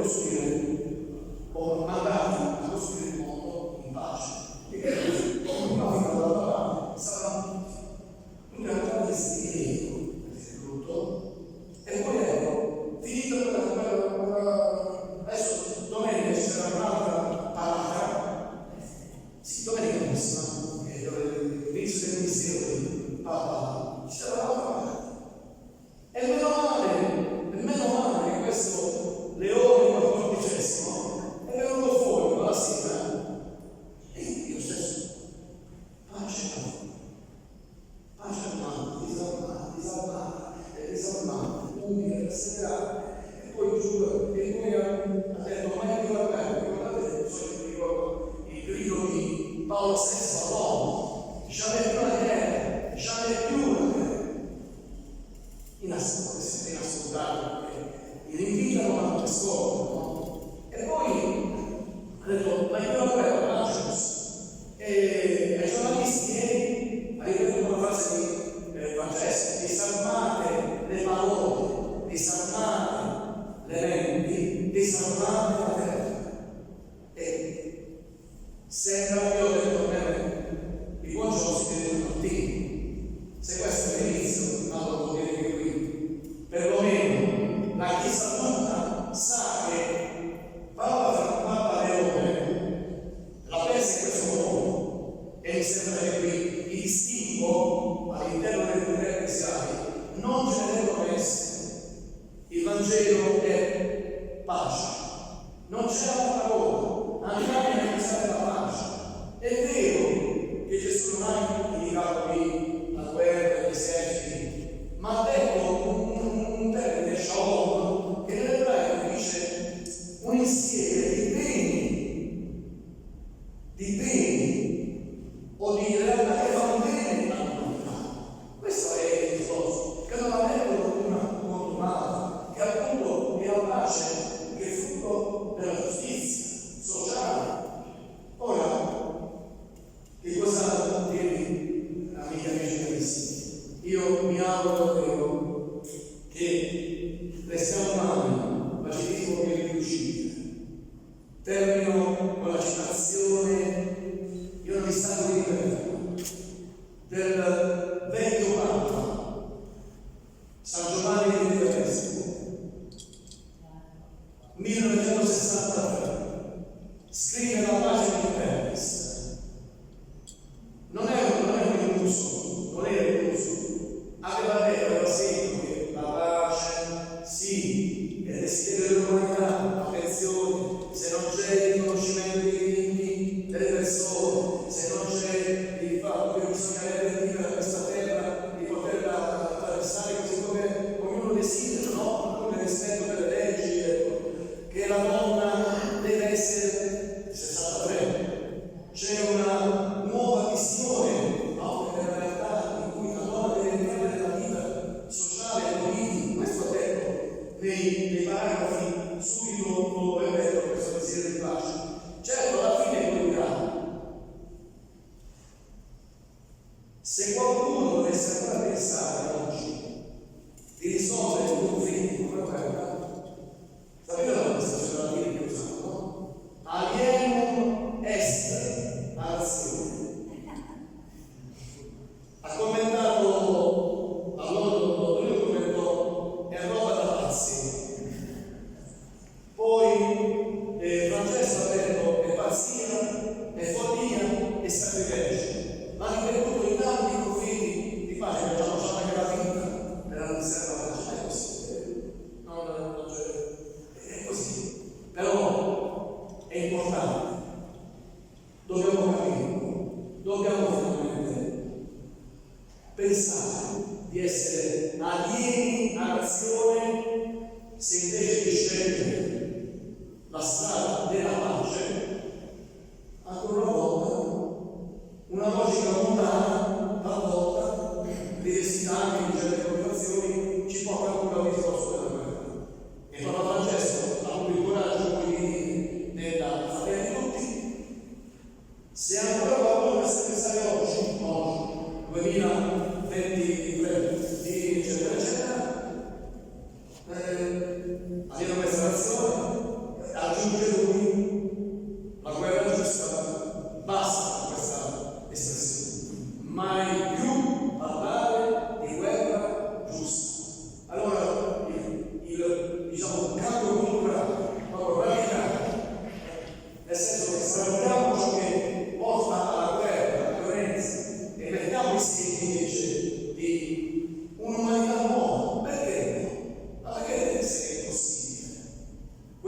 posso dire, ho mandati a costruire il mondo in pace. E che ognuno fino dall'altra parte saranno tutti ancora stile, innanzitutto, e poi ecco, finito adesso domenica ci sarà un'altra parata, sì, domenica prossima, che è l'inizio del ministero di Papa, ci sarà un'altra parata. E meno male che questo Leone XIV è venuto fuori dalla sera e io stesso pace al mondo, disarmati, umili, perseverati, e poi giù, e poi ha detto mai più guardate, mi ricordo il grido di Paolo VI all'ONU, jamais più la guerra, jamais più la guerra. Inascoltato, perché li invitano a scuola, no? E poi ha detto, ma io non volevo Lazarus. E ai giornalisti ieri ha ripetuto una frase di Francesco: disarmate le parole, disarmate le menti, disarmate la terra. E sembra che ho detto bene, i buon giorno si vede tutti. Se questo è l'inizio, ma lo vuol dire che qui, perlomeno la Chiesa tutta sa che Papa Leone la pensa in questo modo, e mi sembra che qui il distinguo all'interno delle comunità ecclesiali non ce ne devono essere. Il Vangelo è pace, non c'è altra parola, andiamo a pensare alla pace. È vero che Gesù non ha indicato qui la guerra, gli eserciti, ma ha detto un termine, shalom, che nell'ebraico dice un insieme di beni o di realtà che fanno bene all'umanità. Questo è il discorso, che non ha detto una contumata, che appunto è la pace, che è frutto della giustizia sociale. Ora, che cosa dirvi, amici carissimi? Io mi auguro davvero che restiamo umani, ma ci dico che riuscite. Termino con la citazione, io non mi stanco di ripeterlo, del vecchio Papa, San Giovanni di Vescovo, 1963, scrive la pace di Perez. Non era un illuso, aveva scritto che la pace, sì, è desiderio dell'umanità, attenzione, se non c'è il riconoscimento dei diritti delle persone, se non c'è il fatto che bisogna vivere a questa terra, di poterla attraversare così come ognuno desidera, no? Con il rispetto delle leggi, che la donna deve essere 63.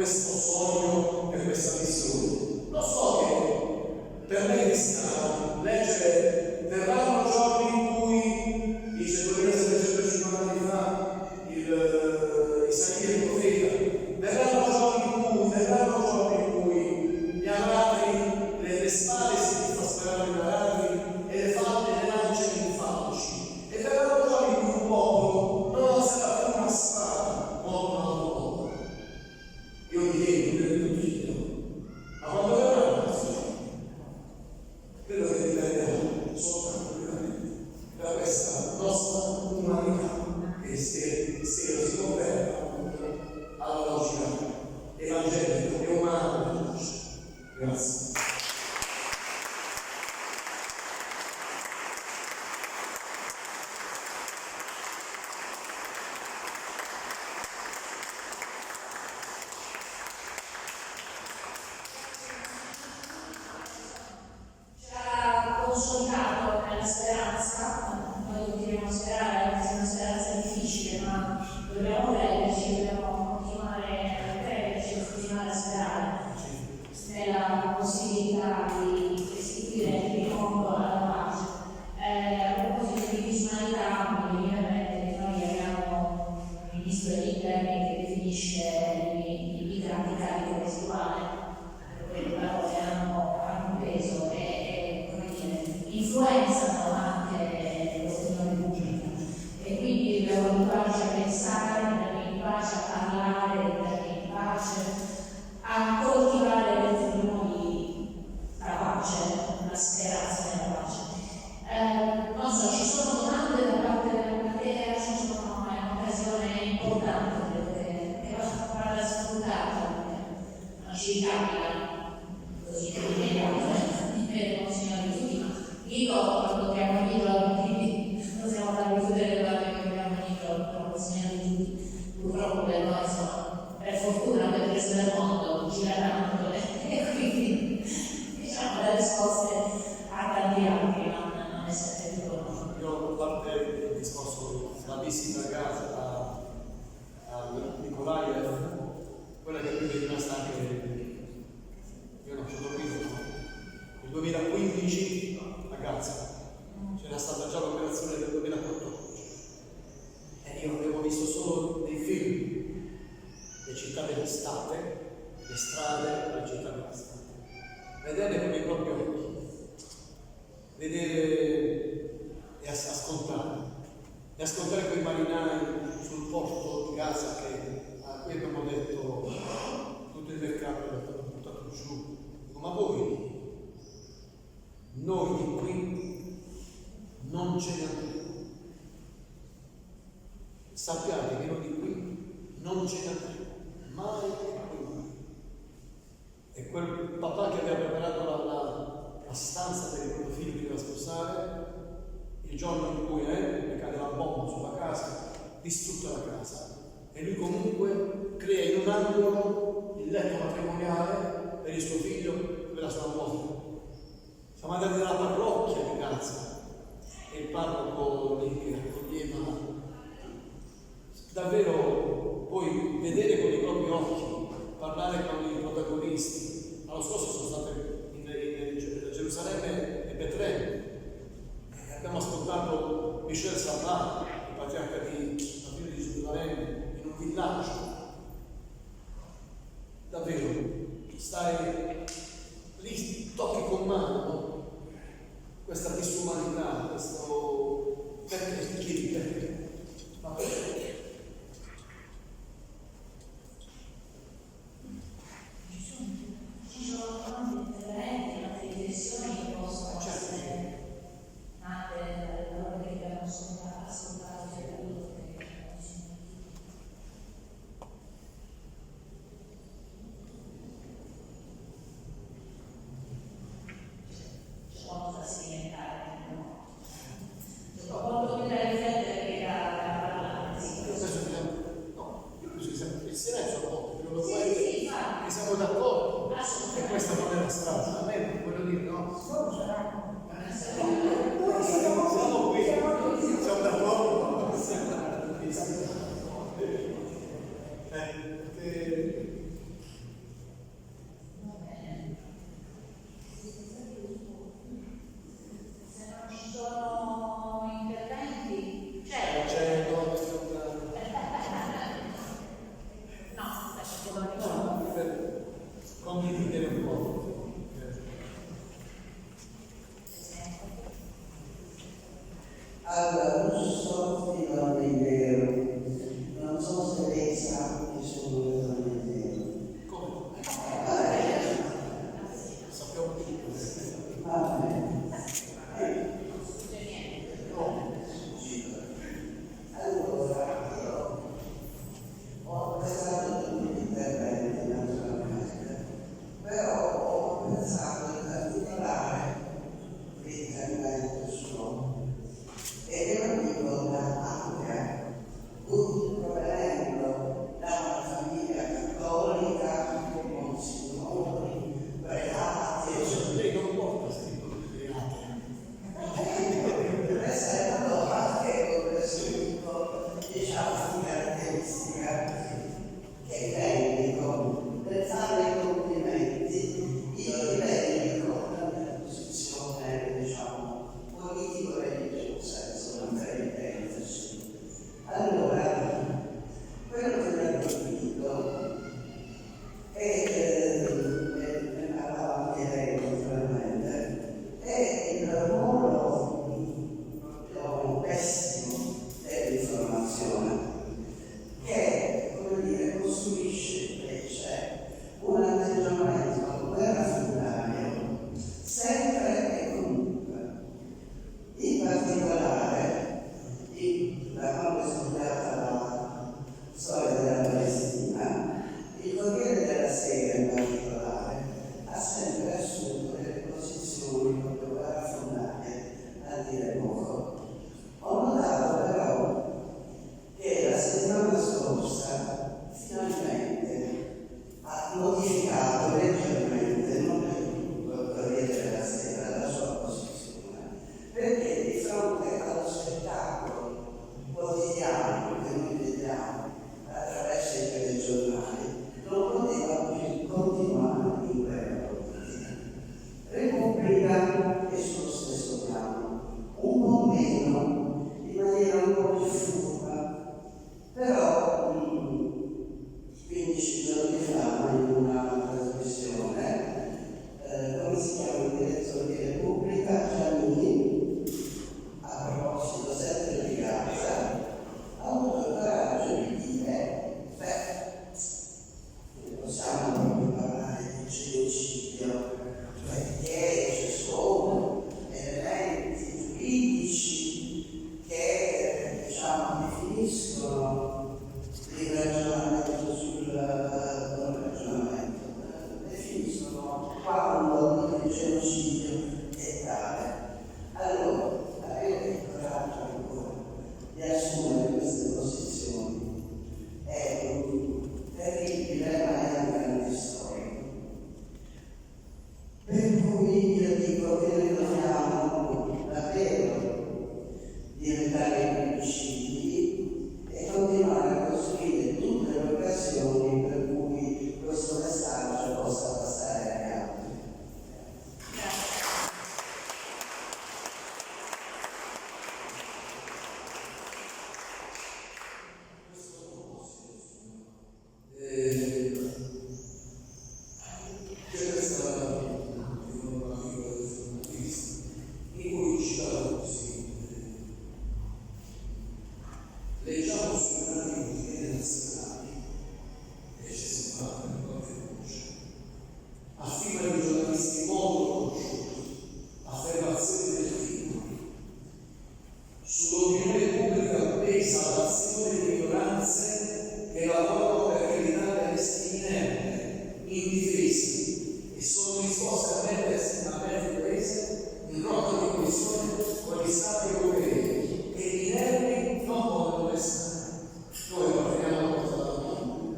questo sogno e questa missione. Lo so che per me cristiano leggere verranno giorni in cui, dice 2750 anni fa Isaia il profeta, verranno giorni in cui gli aratri, le spade si trasfereranno in aratri e le falde le lance in falci, e verranno giorni in cui un popolo non sarà più una spada contro una volta. Io mi chiedo, ma quando verrà questo? Credo che dipenderà soltanto da questa nostra umanità che si conferma alla logica evangelica e umana della luce. Grazie. Ci ha consolidato nella speranza, noi continuiamo a sperare, anche se è una speranza difficile, ma dobbiamo crederci, dobbiamo continuare a crederci e continuare a sperare nella possibilità di restituire il mondo alla pace. A proposito di disumanità, mi viene in mente che noi abbiamo un ministro degli interni che definisce i migranti carico residuale, quelle parole hanno peso e come dire, influenzano anche l'opinione pubblica, e quindi dobbiamo abituarci a pensare in termini di pace, a parlare in termini di pace, a coltivare dentro di noi la pace, la speranza nella pace. Non so, ci sono domande da parte della platea, ci sono, è un'occasione importante, credo che vada sfruttata, non ci capita così che di Monsignore tutti, ma dico quando abbiamo finito, quindi possiamo farvi chiudere le parole che abbiamo finito, Monsignore tutti, purtroppo per noi sono, per fortuna per il resto del mondo, gira tanto e quindi diciamo le risposte a tanti altri non è sempre più conosciuto. Io, a parte il discorso della visita a casa a Nikolaev, quella che mi è rimasta anche, io non ci ho capito, nel 2015 a Gaza c'era stata già l'operazione del 2014 e io avevo visto solo dei film, le città devastate, le strade, le città devastate. Vedere con i propri occhi, vedere e ascoltare quei marinai sul porto di Gaza a cui abbiamo detto tutto il mercato è stato buttato giù. Dico, ma noi di qui non ce ne andremo. Sappiate che noi di qui non ce ne andremo, mai e poi mai. E quel papà che aveva preparato la stanza per il proprio figlio che doveva sposare, il giorno in cui le cade la bomba sulla casa, distrutta la casa, e lui comunque crea in un angolo il letto matrimoniale per il suo figlio e per la sua moglie. Siamo andati nella parrocchia di Gaza e il parroco li accoglieva. Davvero poi vedere con i propri occhi, parlare con i protagonisti. L'anno scorso sono stato in Gerusalemme e Betlemme. Abbiamo ascoltato Michel Sabbat, il patriarca di Gerusalemme, in un villaggio. Davvero, stai lì, tocchi con mano questa disumanità, questo perché chiedi perché? Ma perché? Ci sono tanti interventi, tante riflessioni che possono essere nate dalle parole che abbiamo ascoltato e capito. C'è qualcosa da sperimentare, no? Quando mi dai riflettere che da parlare, sì. Io penso che il silenzio a volte, quello Sì, che siamo d'accordo, assolutamente. e questa non è la strada. A me voglio dire, no? Solo sarà. Siamo qui, siamo d'accordo. Perché condividere un po'. Allora, non so se non so se lei sa che sono le donne nere. Come? Sappiamo tutto. Allora, io ho pensato tutti gli interventi naturalmente, però ho pensato in particolare l'intervento suo, e io dico anche provenendo da una famiglia cattolica con signori, prelati, Lei non porta scritto le presentano anche con questo, diciamo, caratteristica che replico per fare i complimenti. Io replico la mia posizione, diciamo, politico-religiosa, insomma, per intenderci. Allora, quello che mi ha colpito è, ne parlava anche lei naturalmente, è il ruolo proprio pessimo dell'informazione, che, come dire, costruisce invece un atteggiamento guerrafondanario sempre e comunque. In particolare, da quando è studiata la storia della Palestina, il Corriere della Sera in particolare ha sempre assunto delle posizioni proprio guerrafondarie, a dire poco. Ho notato però che la settimana scorsa finalmente ha modificato leggermente, non è tutto il Corriere della Sera, la sua posizione, perché di fronte allo spettacolo quotidiano che noi vediamo attraverso i telegiornali non poteva più continuare in quella politica. Repubblica è sullo stesso piano, un po' meno, in maniera un po' più furba, però 15 giorni fa in una trasmissione, come si chiama il direttore di Repubblica, Giannini, a proposito sempre di Gaza, ha avuto il coraggio di dire, possiamo proprio parlare di genocidio, perché ci sono elementi giuridici che, diciamo, definiscono il ragionamento definiscono quando il genocidio è tale. Allora, avere il coraggio ancora di assumere queste posizioni è terribile, ma è un grande storico. Per cui io dico che noi dobbiamo davvero diventare più lucidi e continuare a costruire tutte le occasioni per cui questo messaggio possa passare agli altri. C'è questa di un amico del fumettista in cui citava così: leggiamo sui grandi quotidiani nazionali e ci si fa in qualche voce, afferma di giornalisti molto conosciuti, affermazioni del tipo: sull'opinione pubblica pesa l'azione di minoranze che lavorano perché l'Italia resti inerte, indifesi e sono disposte a mettersi il paese in rotta di collisione con gli stati europei e i nervi non vogliono restare. Noi parliamo una cosa da mondo.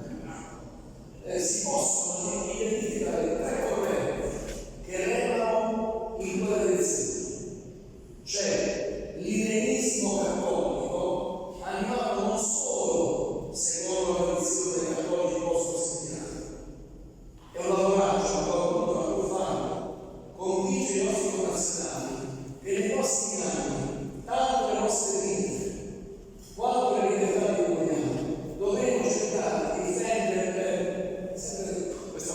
Si possono identificare tre correnti che regolano in quella direzione. C'è l'irenismo cattolico, animato non solo secondo la tradizione dei cattolici post-cristiani, è un lavoraggio ancora profano, convince i nostri connazionali che nei prossimi anni, tanto le nostre vite quanto le libertà di comunità, dovremo cercare di difendere sempre questa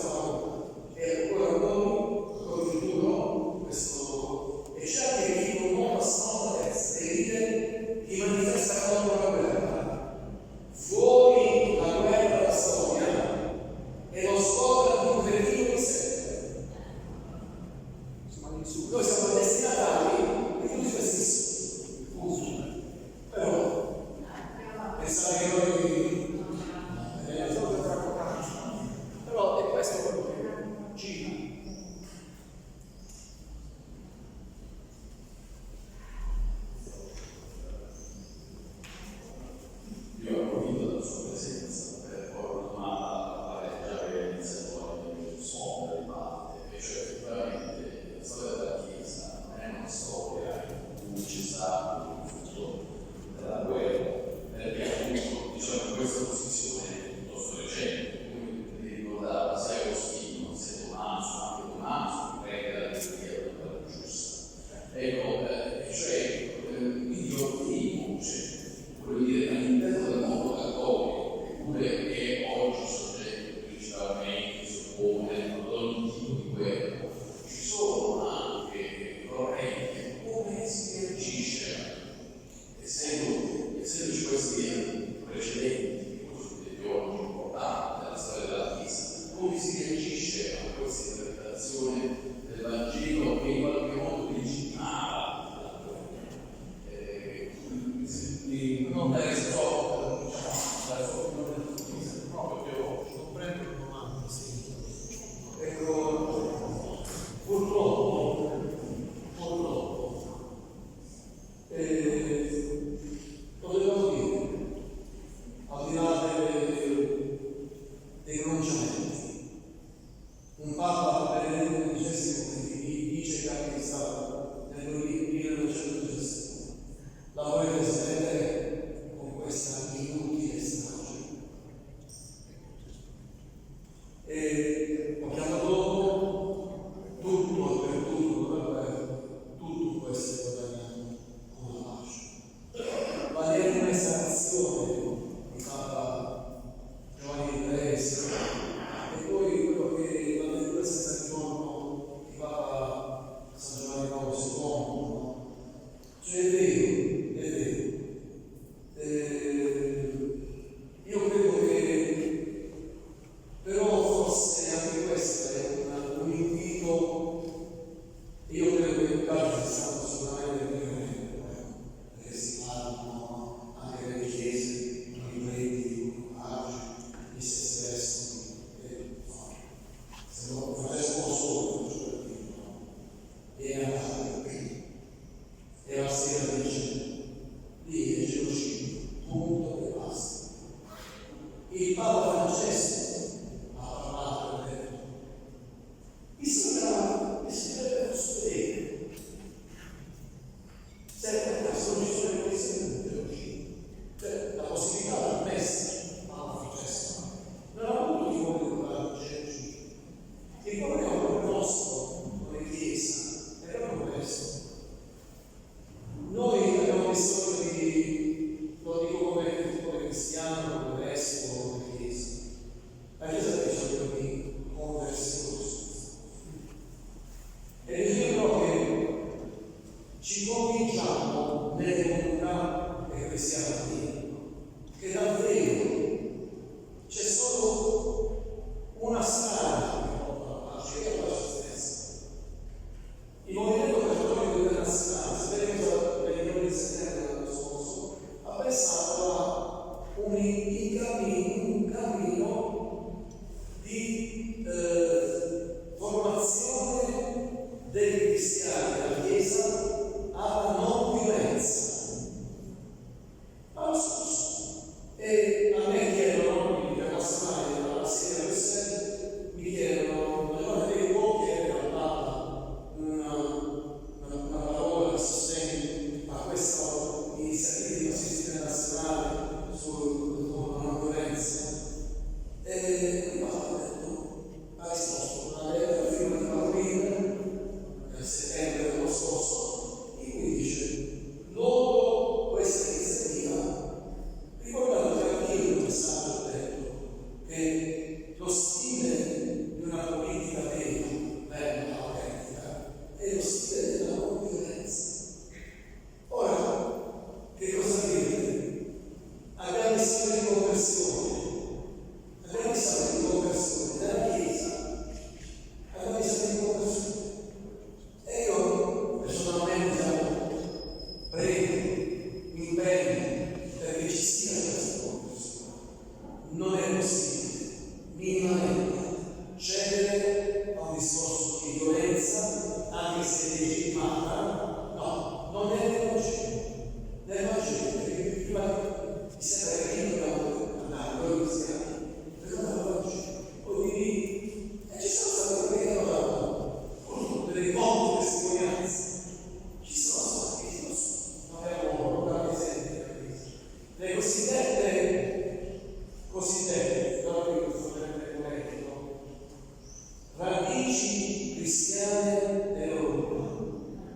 cristiane dell'Europa.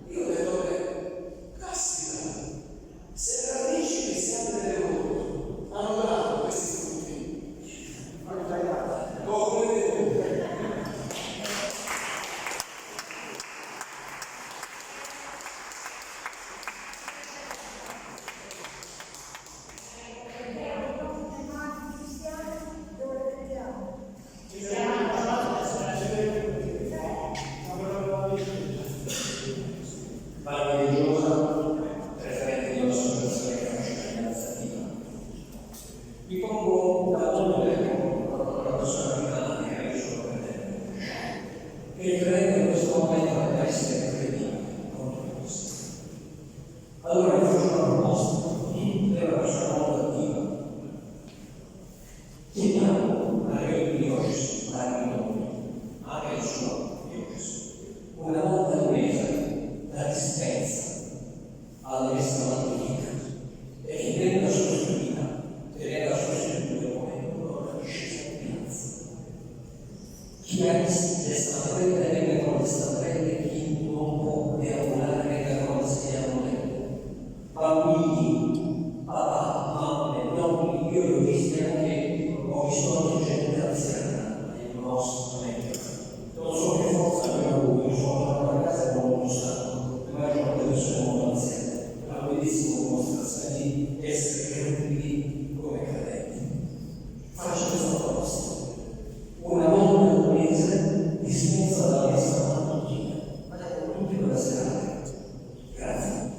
Io ho detto, caspita, se le radici cristiane dell'Europa hanno dato questi frutti, come mi pongo da una persona che che credo in questo momento deve essere credibile contro questo. Allora io faccio una proposta, è una persona molto attiva. Chiediamo a Re Diocesi, anche il suo Diocesi, una volta al mese l'assistenza alla messa mattutina e che venga sostituita chi ha sta prendere con sta prende chi non può deambulare da cose che hanno letto. Bambini, papà, mamme, nonni, io li ho visti anche, ho visto gente anziana nel nostro meglio. Non so che forza abbiamo io sono tornato a casa e non lo so, ma io sono persone molto anziane, una bellissima dimostrazione di essere credibili come credenti. Faccio questa proposta. Una volta al mese dispensa dalla messa mattutina, ma tutti quella serata. Grazie.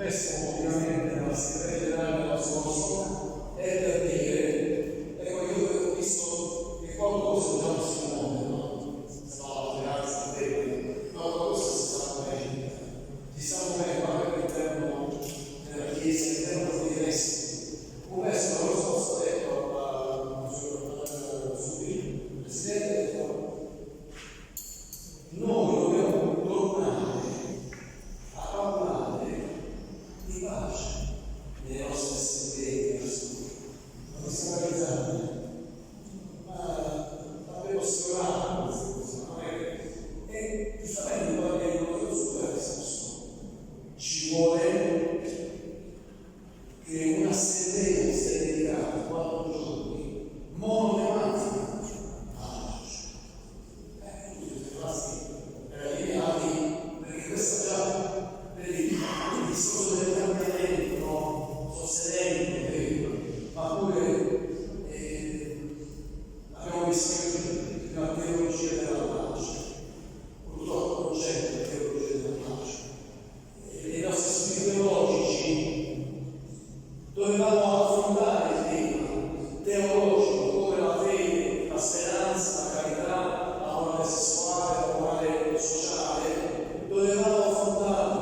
questo ovviamente nella segreteria generale della scorsa è per dire, ecco, io ho visto che qualcosa già si muove, no? Se no la ragazza deve, ma qualcosa si sta muovendo. Si sta muovendo anche all'interno della Chiesa, all'interno dei resti. Ho messo la cosa detto al Presidente, ha detto, noi dobbiamo tornare a parlare di pace nelle nostre assemblee, non stiamo realizzando, ma avevo sfiorato queste cose, non è che, e giustamente quando è venuto su quella discussione, ci vuole che un'assemblea sia dedicata 4 giorni monotematica alla pace. Tutti rimasti allineati, perché questa già, vedi, il discorso del cambiamento, no? Sostenente, ma pure abbiamo visto che la teologia della pace, purtroppo non c'è la teologia della pace. I nostri studi teologici dovevamo affrontare il tema teologico come la fede, la speranza, la carità, la morale sessuale, la morale sociale, dovevamo affrontare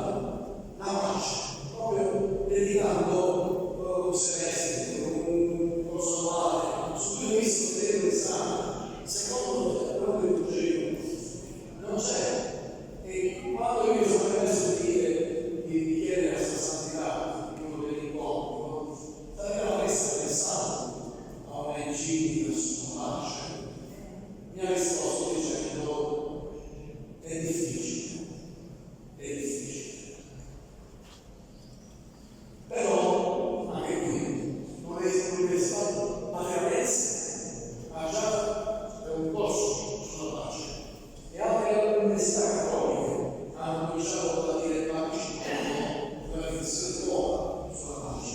la pace, proprio dedicando un semestre, un corso annuale, su cui questo deve pensare. Secondo me, proprio il Vangelo non c'è. E quando io sono permesso di chiedere la sua santità, uno degli incontri, sarebbe messa pensando a una enciclica sulla pace. Mi ha risposto dicendo è difficile. Però anche qui l'Università Mafiarense ha già un corso sulla pace e altre università cattoliche hanno cominciato a dire pace, una riflessione nuova sulla pace.